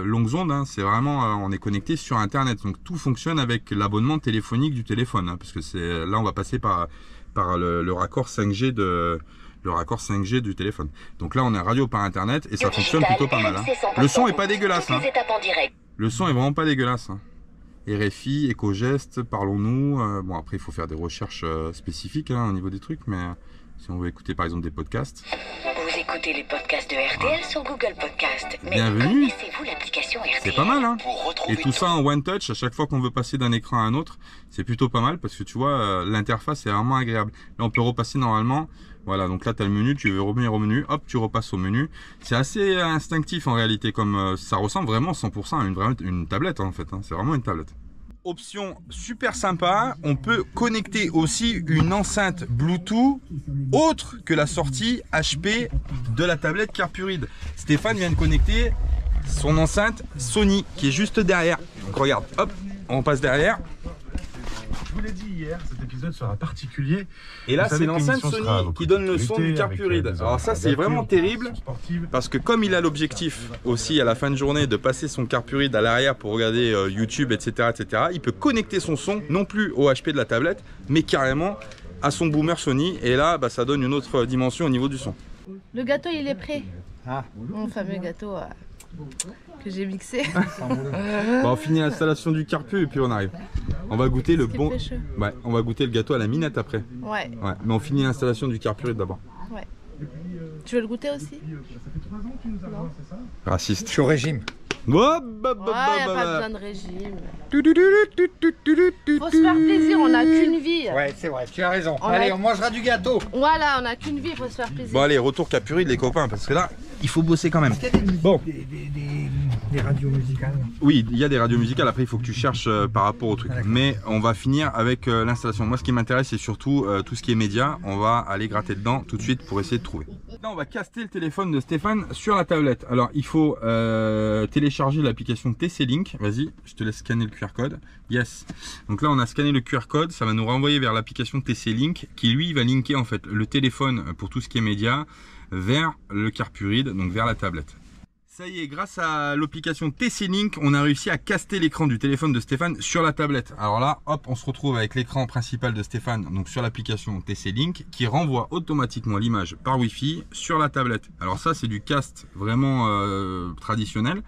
longues ondes, hein. C'est vraiment, on est connecté sur internet. Donc tout fonctionne avec l'abonnement téléphonique du téléphone, hein, parce que c'est là, on va passer par le raccord 5G du téléphone. Donc là, on est radio par internet et ça fonctionne plutôt pas mal, hein. Le son est pas dégueulasse, hein. Le son est vraiment pas dégueulasse, hein. RFI, éco-gestes, parlons-nous. Bon, après, il faut faire des recherches spécifiques, hein, au niveau des trucs, mais si on veut écouter par exemple des podcasts. Vous écoutez les podcasts de RTL sur Google Podcast. Mais bienvenue. connaissez-vous l'application RTL? C'est pas mal, hein. Et tout ça en one touch, à chaque fois qu'on veut passer d'un écran à un autre, c'est plutôt pas mal parce que tu vois, l'interface est vraiment agréable. Là, on peut repasser normalement. Voilà, donc là tu as le menu, tu veux revenir au menu, hop, tu repasses au menu. C'est assez instinctif en réalité, comme ça ressemble vraiment 100% à une tablette, hein, en fait, hein. C'est vraiment une tablette. Option super sympa, on peut connecter aussi une enceinte Bluetooth autre que la sortie HP de la tablette Carpurid. Stéphane vient de connecter son enceinte Sony qui est juste derrière. Donc regarde, hop, on passe derrière. Je vous l'ai dit hier, cet épisode sera particulier. Et là, c'est l'enceinte Sony qui donne le son du Carpurid. Alors ça, c'est vraiment terrible parce que comme il a l'objectif aussi à la fin de journée de passer son Carpurid à l'arrière pour regarder YouTube, etc., il peut connecter son son non plus au HP de la tablette, mais carrément à son boomer Sony. Et là, bah, ça donne une autre dimension au niveau du son. Le gâteau, il est prêt. Ah. Mon fameux gâteau que j'ai mixé. Bon, on finit l'installation du Carpu et puis on arrive. On va goûter le bon. Ouais, on va goûter le gâteau à la minette après. Ouais. Ouais, mais on finit l'installation du Carpurid d'abord. Ouais. Tu veux le goûter aussi? Raciste. Je suis au régime. Ouais, y a pas besoin de régime. Faut se faire plaisir, on n'a qu'une vie. Ouais, c'est vrai, tu as raison. Allez, on mangera du gâteau. Voilà, on n'a qu'une vie, faut se faire plaisir. Bon allez, retour Carpurid les copains, parce que là, il faut bosser quand même. Bon. Des radios musicales. Oui, il y a des radios musicales, après il faut que tu cherches par rapport au truc. Mais on va finir avec l'installation. Moi ce qui m'intéresse c'est surtout tout ce qui est média. On va aller gratter dedans tout de suite pour essayer de trouver. Là on va caster le téléphone de Stéphane sur la tablette. Alors il faut télécharger l'application TC-Link. Vas-y, je te laisse scanner le QR code. Yes. Donc là on a scanné le QR code, ça va nous renvoyer vers l'application TC-Link qui lui va linker en fait le téléphone pour tout ce qui est média vers le Carpurid, donc vers la tablette. Ça y est, grâce à l'application TC-Link, on a réussi à caster l'écran du téléphone de Stéphane sur la tablette. Alors là, hop, on se retrouve avec l'écran principal de Stéphane, donc sur l'application TC-Link, qui renvoie automatiquement l'image par Wi-Fi sur la tablette. Alors ça, c'est du cast vraiment traditionnel.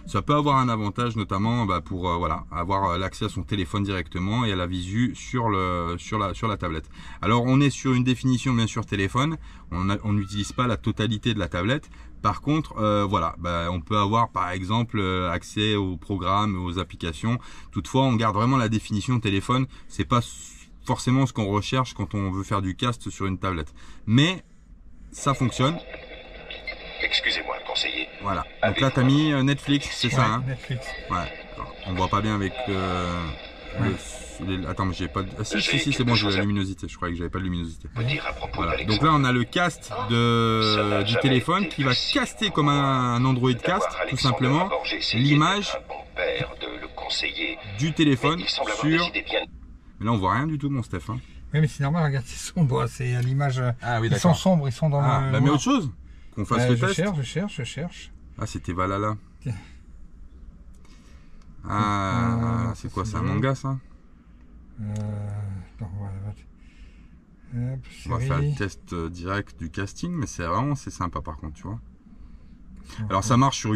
Ça peut avoir un avantage, notamment pour voilà, avoir l'accès à son téléphone directement et à la visu sur la tablette. Alors on est sur une définition bien sûr téléphone, on n'utilise pas la totalité de la tablette. Par contre, voilà, on peut avoir par exemple accès aux programmes, aux applications. Toutefois, on garde vraiment la définition téléphone. C'est pas forcément ce qu'on recherche quand on veut faire du cast sur une tablette, mais ça fonctionne. Excusez-moi, conseiller. Voilà. Donc là, tu as mis Netflix, c'est ça, hein? Netflix. Ouais. Alors, on voit pas bien avec attends, mais j'ai pas. Ah, si, c'est bon, j'ai la luminosité. Je croyais que j'avais pas de luminosité. Voilà. Donc là, on a le cast du téléphone qui va caster comme un Android cast, tout simplement, l'image du téléphone sur. Mais là, on voit rien du tout, mon Steph. Hein. Oui, mais c'est normal, regarde, c'est sombre, c'est à l'image. Ah oui, ils sont sombres, ils sont dans le. Bah, mais autre chose. Qu'on fasse le test. Je cherche. Ah, c'était Valhalla. Ah, c'est quoi, c'est un manga ça? On va faire le test direct du casting, mais c'est sympa par contre, tu vois. Alors ça marche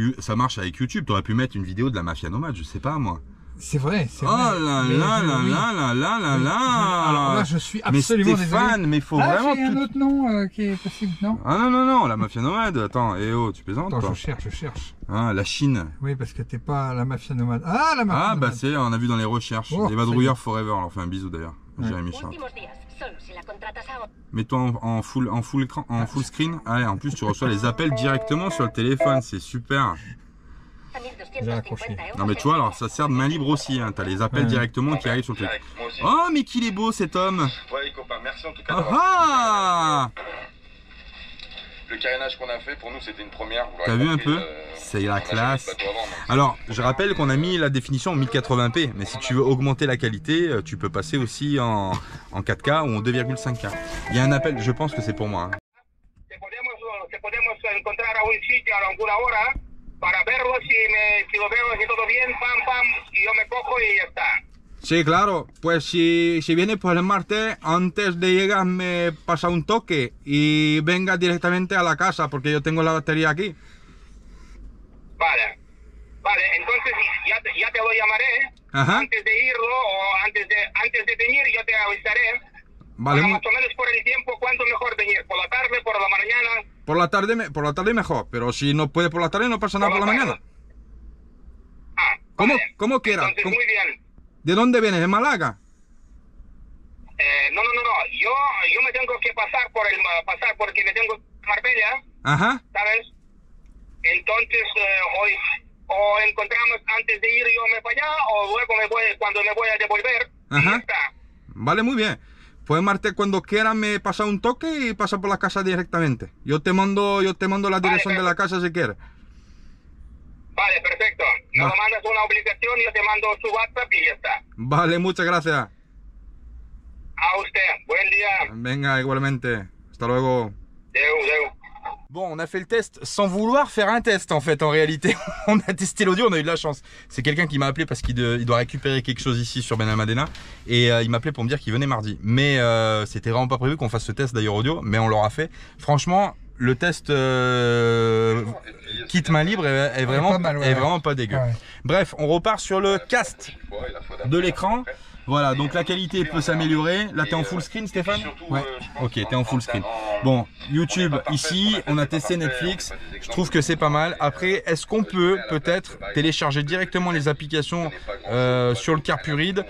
avec YouTube, tu aurais pu mettre une vidéo de la Mafia Nomade, je sais pas moi. C'est vrai, c'est Oh vrai. là là là là là là là là. Alors là, je suis absolument mais Stéphane, désolé. mais il faut Ah, vraiment... j'ai un autre nom qui est possible, non? Ah non, non, non, la mafia nomade. Attends, tu plaisantes, Attends, toi. je cherche. Hein, la Chine. Oui, parce que t'es pas la mafia nomade. Ah, la mafia Ah, nomade. bah c'est, on a vu dans les recherches. Oh, les vadrouilleurs forever, on leur fait un bisou d'ailleurs. Ouais. Jérémy Charles. Últimos días. Solo si la contratas ahora. Mets-toi en full écran, en full screen. Allez, en plus tu reçois les appels directement sur le téléphone, c'est super. A 1250 accroché. Non mais tu vois, alors ça sert de main libre aussi, hein. T'as les appels directement qui arrivent sur le truc. Direct, moi aussi. Oh mais qu'il est beau cet homme. Ouais, les copains, merci en tout cas. Ah d'avoir- ah. Le carénage qu'on a fait, pour nous, c'était une première. Vous l'aurez T'as vu un compris, peu on C'est la a jamais classe. fait de bateau avant, donc Alors, je rappelle qu'on a mis la définition en 1080p, mais si tu veux augmenter la qualité, tu peux passer aussi en 4K ou en 2,5K. Il y a un appel, je pense que c'est pour moi. Hein. Se podemos encontrar a un sitio a alguna hora para verlo si lo veo si todo bien, pam, pam, y yo me cojo y ya está. Sí, claro. Pues si viene por el martes, antes de llegar me pasa un toque y venga directamente a la casa porque yo tengo la batería aquí. Vale, vale, entonces ya te lo llamaré Ajá. antes de irlo o antes de venir yo te avisaré. Vale. Para más o menos por el tiempo, ¿cuánto mejor venir? ¿Por la tarde, por la mañana? Por la tarde mejor, pero si no puede por la tarde no pasa nada por la mañana. Ah, ¿Cómo, vale. cómo quieras? Entonces, ¿Cómo- muy bien. ¿De dónde vienes? ¿De Málaga? No. Yo me tengo que pasar porque me tengo que Marbella, Ajá. ¿sabes? Entonces, hoy o encontramos antes de ir yo me para allá o luego cuando me voy a devolver. Y Ajá. ya está. Vale, muy bien. Pues martes cuando quiera me pasa un toque y pasa por la casa directamente. Yo te mando la dirección de la casa si quieres. Vale, perfecto. Me Va. lo mandas una obligación y yo te mando su WhatsApp y ya está. Vale, muchas gracias. A usted. Buen día. Venga, igualmente. Hasta luego. Deu. Bon, on a fait le test sans vouloir faire un test en fait, en réalité. On a testé l'audio, on a eu de la chance. C'est quelqu'un qui m'a appelé parce qu'il doit récupérer quelque chose ici sur Benalmádena. Et il m'a appelé pour me dire qu'il venait mardi. Mais c'était vraiment pas prévu qu'on fasse ce test d'ailleurs audio, mais on l'aura fait. Franchement, le test kit main libre est vraiment, pas mal, ouais. est vraiment pas dégueu. Ouais. Bref, on repart sur le cast de l'écran. Voilà, donc la qualité peut s'améliorer. Là, t'es en full screen, Stéphane? Ouais. Ok, t'es en full screen. Bon, YouTube, ici, on a testé Netflix. Je trouve que c'est pas mal. Après, est-ce qu'on peut peut-être télécharger directement les applications sur le Carpuride?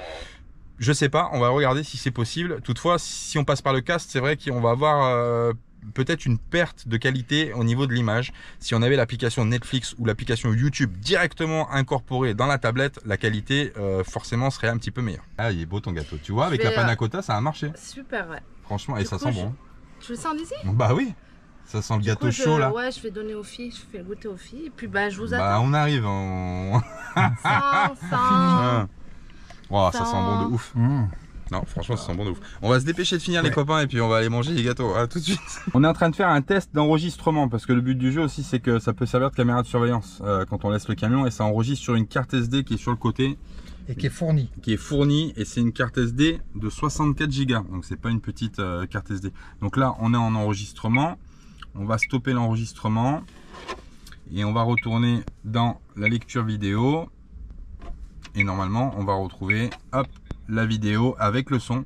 Je sais pas, on va regarder si c'est possible. Toutefois, si on passe par le cast, c'est vrai qu'on va avoir peut-être une perte de qualité au niveau de l'image. Si on avait l'application Netflix ou l'application YouTube directement incorporée dans la tablette, la qualité forcément serait un petit peu meilleure. Ah, il est beau ton gâteau. Tu vois, avec la panna cotta, ça a marché. Super, ouais. Franchement, et Du ça coup, sent bon. Tu le sens d'ici? Bah oui, ça sent le gâteau Du coup, chaud là. Ouais, je vais donner aux filles, je fais le goûter aux filles. Et puis, bah, je vous Bah attends. on arrive en... Sans. Ah. Wow, ça sent bon de ouf. Mmh. Non, franchement, ça sent bon de ouf. On va se dépêcher de finir les copains et puis on va aller manger les gâteaux. À tout de suite. On est en train de faire un test d'enregistrement parce que le but du jeu aussi, c'est que ça peut servir de caméra de surveillance quand on laisse le camion et ça enregistre sur une carte SD qui est sur le côté, Et qui est fourni. et c'est une carte SD de 64 Go. Donc c'est pas une petite carte SD. Donc là, on est en enregistrement. On va stopper l'enregistrement et on va retourner dans la lecture vidéo. Et normalement, on va retrouver, hop, la vidéo avec le son.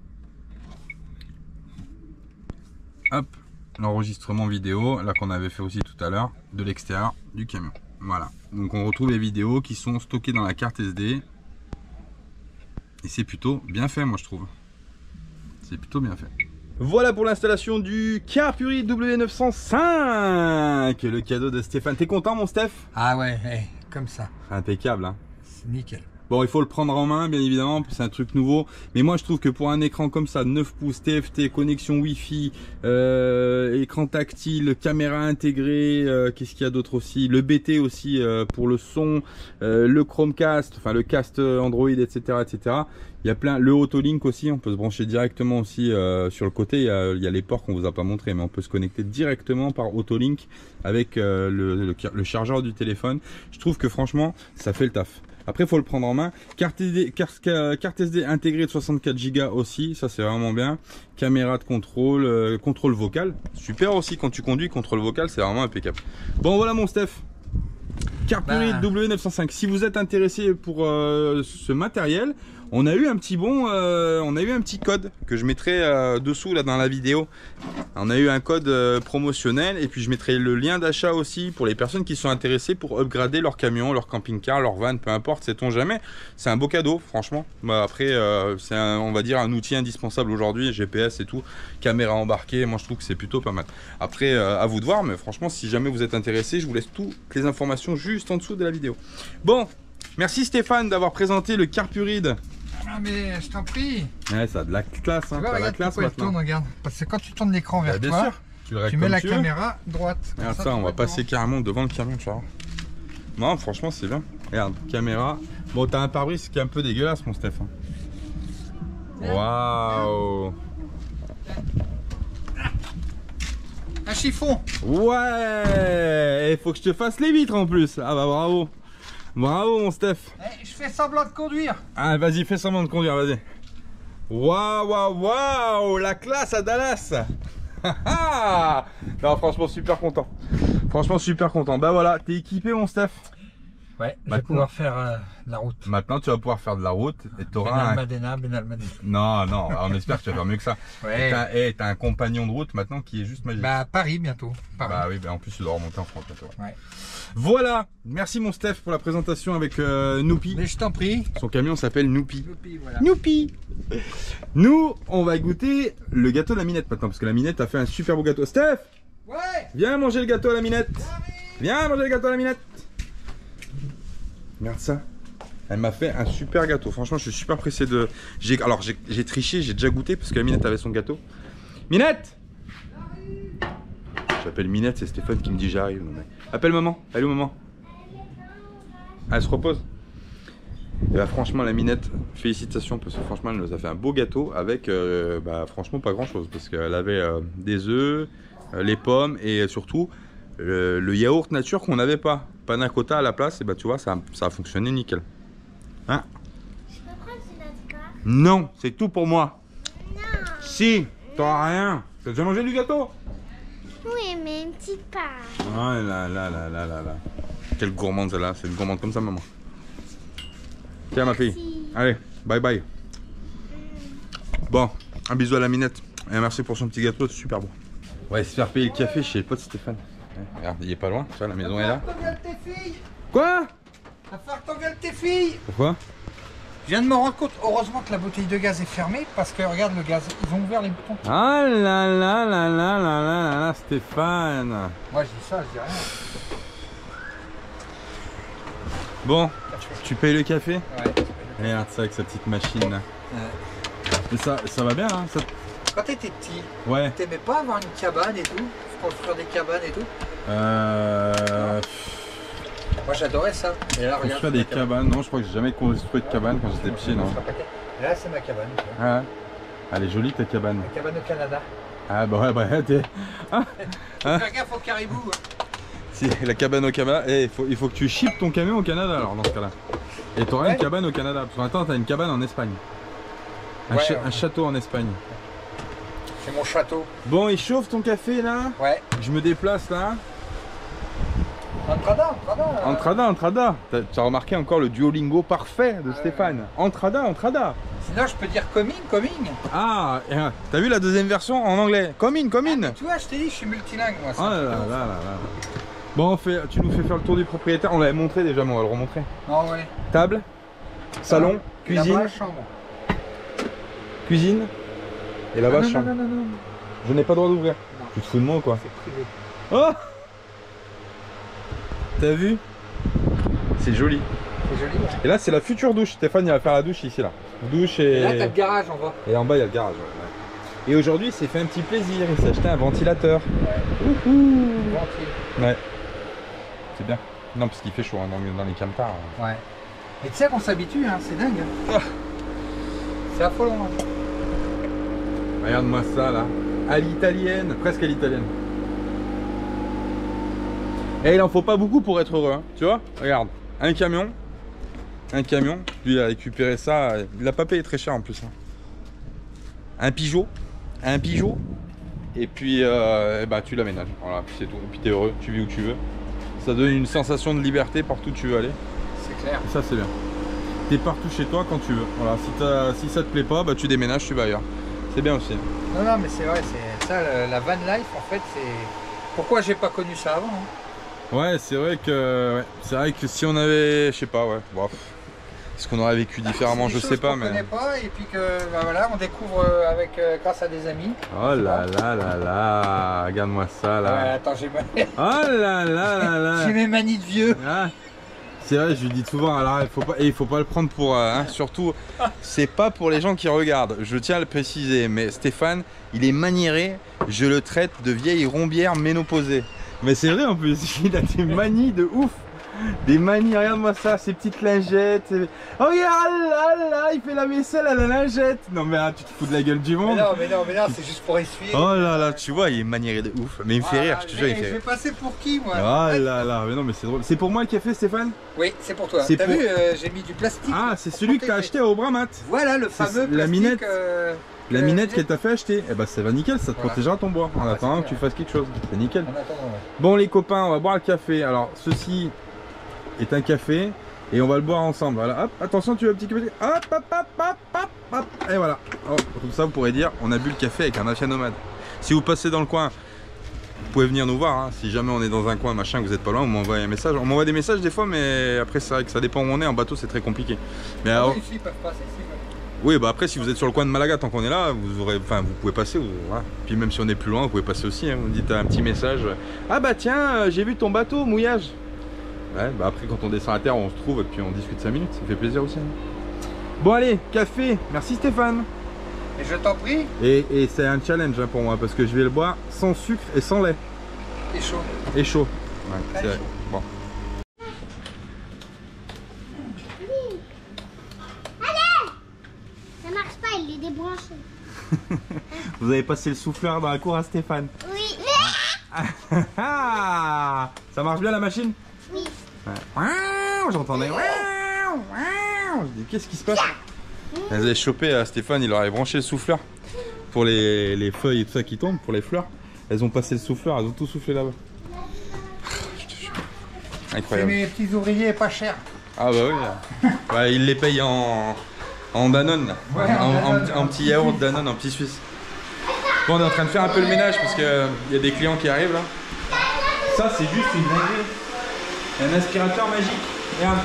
Hop, l'enregistrement vidéo, là qu'on avait fait aussi tout à l'heure, de l'extérieur du camion. Voilà, donc on retrouve les vidéos qui sont stockées dans la carte SD. Et c'est plutôt bien fait, moi je trouve. C'est plutôt bien fait. Voilà pour l'installation du Carpuride W905, le cadeau de Stéphane. T'es content mon Steph? Ah ouais, comme ça. Impeccable, hein. C'est nickel. Bon, il faut le prendre en main, bien évidemment, c'est un truc nouveau. Mais moi, je trouve que pour un écran comme ça, 9 pouces, TFT, connexion Wi-Fi, écran tactile, caméra intégrée, qu'est-ce qu'il y a d'autre aussi? Le BT aussi pour le son, le Chromecast, enfin le cast Android, etc., etc. Il y a plein, le Autolink aussi, on peut se brancher directement aussi sur le côté. Il y a les ports qu'on vous a pas montré, mais on peut se connecter directement par Autolink avec le chargeur du téléphone. Je trouve que franchement, ça fait le taf. Après, il faut le prendre en main. Carte SD intégrée de 64 Go aussi, ça c'est vraiment bien. Caméra de contrôle, contrôle vocal. Super aussi quand tu conduis, contrôle vocal, c'est vraiment impeccable. Bon, voilà mon Steph. Carpuride W905. Si vous êtes intéressé pour ce matériel, on a eu un petit on a eu un petit code que je mettrai dessous là dans la vidéo. On a eu un code promotionnel et puis je mettrai le lien d'achat aussi pour les personnes qui sont intéressées pour upgrader leur camion, leur camping-car, leur van, peu importe, sait-on jamais. C'est un beau cadeau, franchement. Bah, après, c'est on va dire un outil indispensable aujourd'hui, GPS et tout, caméra embarquée. Moi, je trouve que c'est plutôt pas mal. Après, à vous de voir, mais franchement, si jamais vous êtes intéressé, je vous laisse toutes les informations juste en dessous de la vidéo. Bon, merci Stéphane d'avoir présenté le Carpuride. Ah mais je t'en prie. Ouais, ça a de la classe, hein. Tu vois, la classe maintenant. Tourne, regarde. Parce que quand tu tournes l'écran vers bien toi, sûr. tu mets la caméra droite. Regarde ça, on va passer carrément devant le camion, tu vois. Non, franchement, c'est bien. Regarde, caméra. Bon, t'as un pare-brise qui est un peu dégueulasse, mon Stéphane. Waouh. Un chiffon. Ouais. Il faut que je te fasse les vitres en plus. Ah bah bravo. Bravo mon Steph. Je fais semblant de conduire. Ah vas-y, fais semblant de conduire, vas-y. Waouh, waouh, waouh, la classe à Dallas. Non, franchement super content. Franchement super content. Bah voilà, t'es équipé mon Steph. Ouais, je vais pouvoir faire la route. Maintenant tu vas pouvoir faire de la route et t'auras Benalmadena. Non, non, on espère que tu vas faire mieux que ça. Ouais. T'as un compagnon de route maintenant qui est juste magique. Bah Paris bientôt. Paris. Bah oui, bah en plus tu dois remonter en France bientôt. Ouais. Voilà, merci mon Steph pour la présentation avec Noupi. Mais je t'en prie. Son camion s'appelle Noupi. Noupi, voilà. Noupi. Nous, on va goûter le gâteau de la Minette maintenant, parce que la Minette a fait un super beau gâteau. Steph, ouais. Viens manger le gâteau à la Minette. Viens manger le gâteau à la Minette. Regarde ça. Elle m'a fait un super gâteau. Franchement, je suis super pressé de... Alors, j'ai triché, j'ai déjà goûté parce que la Minette avait son gâteau. Minette. J'appelle Minette, c'est Stéphane qui me dit j'arrive. Appelle maman. Elle est où maman? Elle se repose. Et bah franchement la Minette, félicitations parce que franchement elle nous a fait un beau gâteau avec bah franchement pas grand chose parce qu'elle avait des œufs, les pommes et surtout le yaourt nature qu'on n'avait pas. Panna cotta à la place et bah tu vois ça a fonctionné nickel. Hein? Je peux prendre ce gâteau? Non, c'est tout pour moi. Non. Si, t'auras rien. T'as déjà mangé du gâteau? Oui, mais une petite part. Ah là là là là là là. Quelle gourmande celle-là, c'est une gourmande comme ça maman. Tiens ma fille. Allez, bye bye. Bon, un bisou à la Minette. Et merci pour son petit gâteau, c'est super bon. Ouais, se faire payer le café chez le pote Stéphane. Ouais, regarde, il est pas loin, tu vois, la maison est là. Tes filles. Quoi? Va falloir que t'engueules tes filles. Pourquoi? Je viens de me rendre compte, heureusement que la bouteille de gaz est fermée parce que regarde le gaz, ils ont ouvert les boutons. Ah là là là là là là là, Stéphane. Moi je dis ça, je dis rien. Bon, tu payes le café? Ouais. Regarde ça avec sa petite machine là. Ouais. Mais ça va bien hein ça... Quand t'étais petit, ouais. T'aimais pas avoir une cabane et tout? Construire des cabanes et tout? Moi j'adorais ça. Et là, construire des cabanes, non je crois que j'ai jamais construit de cabane quand j'étais petit non. Et là c'est ma cabane. Ah, elle est jolie ta cabane. La cabane au Canada. Ah bah ouais bah t'es... Faut faire gaffe au caribou. Si, la cabane au Canada, il faut que tu shippes ton camion au Canada alors dans ce cas-là. Et t'auras une cabane au Canada. Parce que maintenant t'as une cabane en Espagne. Un château en Espagne. C'est mon château. Bon, il chauffe ton café là. Ouais. Je me déplace là. Entrada. Entrada. Tu as remarqué encore le Duolingo parfait de Stéphane. Entrada. Sinon je peux dire coming. Ah, t'as vu la deuxième version en anglais? Coming. Ah, tu vois, je t'ai dit, je suis multilingue moi. Oh là là. Bon, tu nous fais faire le tour du propriétaire. On l'avait montré déjà, mais on va le remontrer. Non, ouais. Table, salon, cuisine. Là-bas, chambre. Cuisine. Et là-bas, chambre. Non. Je n'ai pas le droit d'ouvrir. Tu te fous de moi ou quoi? C'est privé. Oh! T'as vu? C'est joli. C'est joli. Ouais. Et là, c'est la future douche. Stéphane, il va faire la douche ici là. Douche et. Et là, t'as le garage en bas. Et en bas, il y a le garage. Ouais. Et aujourd'hui, il s'est fait un petit plaisir. Il s'est acheté un ventilateur. Ouais. Ouais. C'est bien. Non, parce qu'il fait chaud hein, dans les camtars. Ouais. Et tu sais qu'on s'habitue, hein, c'est dingue. Hein. C'est affolant. Hein. Regarde-moi ça là. À l'italienne, presque à l'italienne. Et il en faut pas beaucoup pour être heureux, hein. Tu vois? Regarde, un camion, lui il a récupéré ça, il a pas payé très cher en plus. Hein. Un Peugeot, et puis bah tu l'aménages, voilà, puis c'est tout, et puis t'es heureux, tu vis où tu veux. Ça donne une sensation de liberté partout où tu veux aller. C'est clair. Et ça c'est bien. T'es partout chez toi quand tu veux. Voilà, si ça te plaît pas, bah tu déménages, tu vas ailleurs. C'est bien aussi. Non, non, mais c'est vrai, c'est ça, la van life, en fait, c'est... Pourquoi j'ai pas connu ça avant hein. Ouais, c'est vrai que si on avait, je sais pas, ouais, bref. Est-ce qu'on aurait vécu différemment, je sais pas, mais... connaît pas, et puis que, bah voilà, on découvre avec, grâce à des amis. Oh là là là là, regarde-moi ça, là. Attends, j'ai Oh là là là là. J'ai mes manies de vieux. Ah. C'est vrai, je lui dis souvent, alors il faut pas le prendre pour... surtout, c'est pas pour les gens qui regardent, je tiens à le préciser, mais Stéphane, il est maniéré, je le traite de vieille rombière ménopausée. Mais c'est vrai en plus, il a des manies de ouf. Des manies, regarde-moi ça, ces petites lingettes. Oh regarde là là, il fait la vaisselle à la lingette. Non mais tu te fous de la gueule du monde. Mais non, c'est juste pour essuyer. Oh là là, tu vois, il est maniéré de ouf. Mais il me fait rire, je te jure, il fait rire. Je vais passer pour qui moi? Oh là là, mais non mais c'est drôle. C'est pour moi le café, Stéphane? Oui, c'est pour toi. T'as vu, j'ai mis du plastique. Ah, c'est celui que t'as acheté au Aubramat. Voilà le fameux plastique. La minette. La minette qu'elle t'a fait acheter, eh ben ça va nickel, ça te protégera ton bois en attendant que tu fasses quelque chose, c'est nickel. Bon les copains, on va boire le café. Alors ceci est un café et on va le boire ensemble. Voilà, hop, attention, tu veux un petit café. Hop, hop, hop, hop, hop, hop. Et voilà. Oh, comme ça vous pourrez dire, on a bu le café avec un Dacia nomade. Si vous passez dans le coin, vous pouvez venir nous voir. Hein. Si jamais on est dans un coin machin, que vous n'êtes pas loin, vous m'envoyez un message. On m'envoie des messages des fois, mais après c'est vrai que ça dépend où on est. En bateau c'est très compliqué. Mais alors... Ici, ils peuvent passer, oui, bah après si vous êtes sur le coin de Malaga, tant qu'on est là, vous pouvez passer. Voilà. Puis même si on est plus loin, vous pouvez passer aussi. Hein. Vous dites un petit message. Ah bah tiens, j'ai vu ton bateau, mouillage. Ouais, bah après quand on descend à terre, on se trouve et puis on discute 5 minutes. Ça fait plaisir aussi. Hein. Bon allez, café. Merci Stéphane. Et je t'en prie. Et c'est un challenge hein, pour moi parce que je vais le boire sans sucre et sans lait. Et chaud. Et chaud. Ouais, c'est vrai. Bon. Il est débranché. Vous avez passé le souffleur dans la cour à Stéphane? Oui. Ça marche bien la machine? Oui. Ouais. J'entendais. Je dis qu'est-ce qui se passe? Elles avaient chopé à Stéphane, il leur avait branché le souffleur pour les feuilles et tout ça qui tombent, pour les fleurs. Elles ont passé le souffleur, elles ont tout soufflé là-bas. Je te jure. Incroyable. C'est mes petits ouvriers pas chers. Ah bah oui. Ouais, ils les payent en Danone, ouais, en petit yaourt Danone, en petit Suisse. Bon, on est en train de faire un peu le ménage parce qu'il y a des clients qui arrivent là. Ça c'est juste une dinguerie. Un aspirateur magique. Regarde.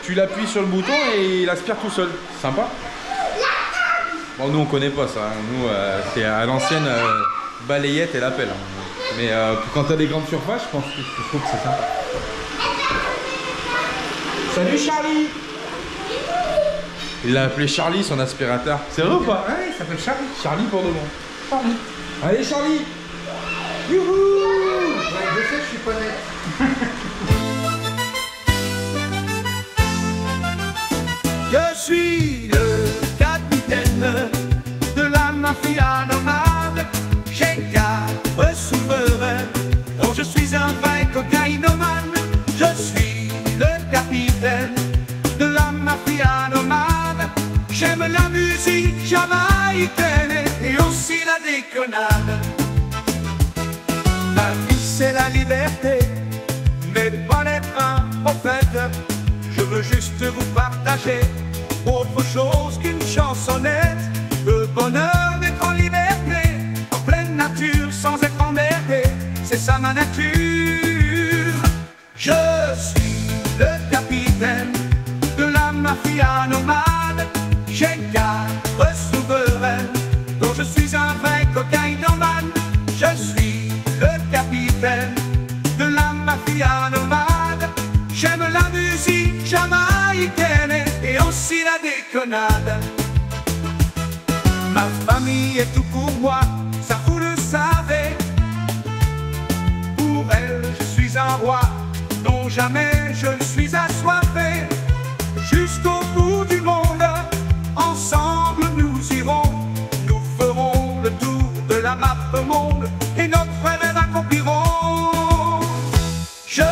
Tu l'appuies sur le bouton et il aspire tout seul. Sympa. Bon, nous on connaît pas ça. Hein. Nous c'est à l'ancienne balayette et l'appel. Hein. Mais quand t'as des grandes surfaces, je trouve que c'est sympa. Salut Charlie! Il l'a appelé Charlie son aspirateur. C'est vrai ou pas? Ouais, il s'appelle Charlie. Charlie pour de bon. Charlie. Allez Charlie! Youhou! Ouais, je sais que je suis pas net. Je suis le capitaine de la mafia nomade. J'ai 4 souverains, dont je suis un vrai cocaïnomane. Je suis le capitaine de la mafia nomade. J'aime la musique jamaïcaine et aussi la déconnade. Ma vie c'est la liberté, mais pas d'être un prophète. Je veux juste vous partager autre chose qu'une chansonnette. Le bonheur d'être en liberté, en pleine nature sans être emmerdé, c'est ça ma nature. Je suis le capitaine de la mafia nomade. J'ai 4 souverains, dont je suis un vrai cocaïnomane. Je suis le capitaine de la mafia nomade. J'aime la musique jamaïcaine et aussi la déconnade. Ma famille est tout pour moi, ça vous le savez. Pour elle, je suis un roi dont jamais je ne suis assoiffé. Jusqu'au bout du monde, ensemble nous irons. Nous ferons le tour de la map monde et notre rêve accomplirons. Je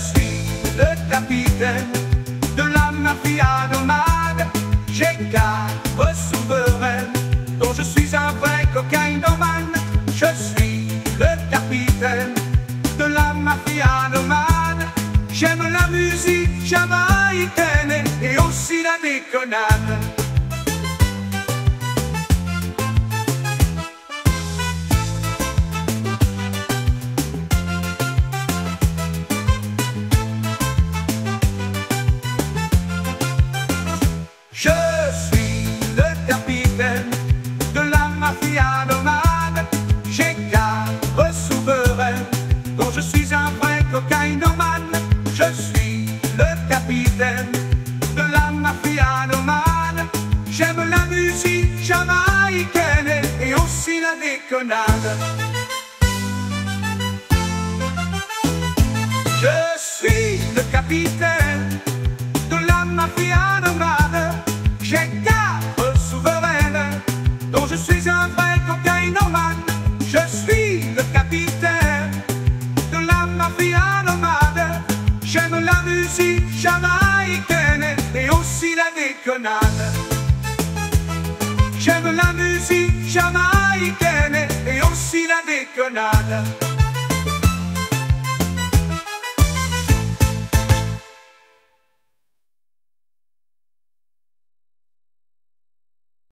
suis le capitaine de la mafia nomade. J'ai 4 souverains, dont je suis un vrai cocaïnomane. Je suis le capitaine de la mafia nomade. J'aime la musique jamaïcaine et aussi la déconnade. Je suis le capitaine de la mafia nomade. J'ai 4 souverains dont je suis un vrai cocaïnomane. Je suis le capitaine de la mafia nomade. J'aime la musique jamaïcaine et aussi la déconnade. Je suis le capitaine de la mafia nomade. J'ai 4 souveraines dont je suis un vrai cocaïnomane. Je suis le capitaine de la mafia nomade. J'aime la musique jamaïcaine et aussi la déconnade. J'aime la musique jamaïcaine et aussi la déconnade.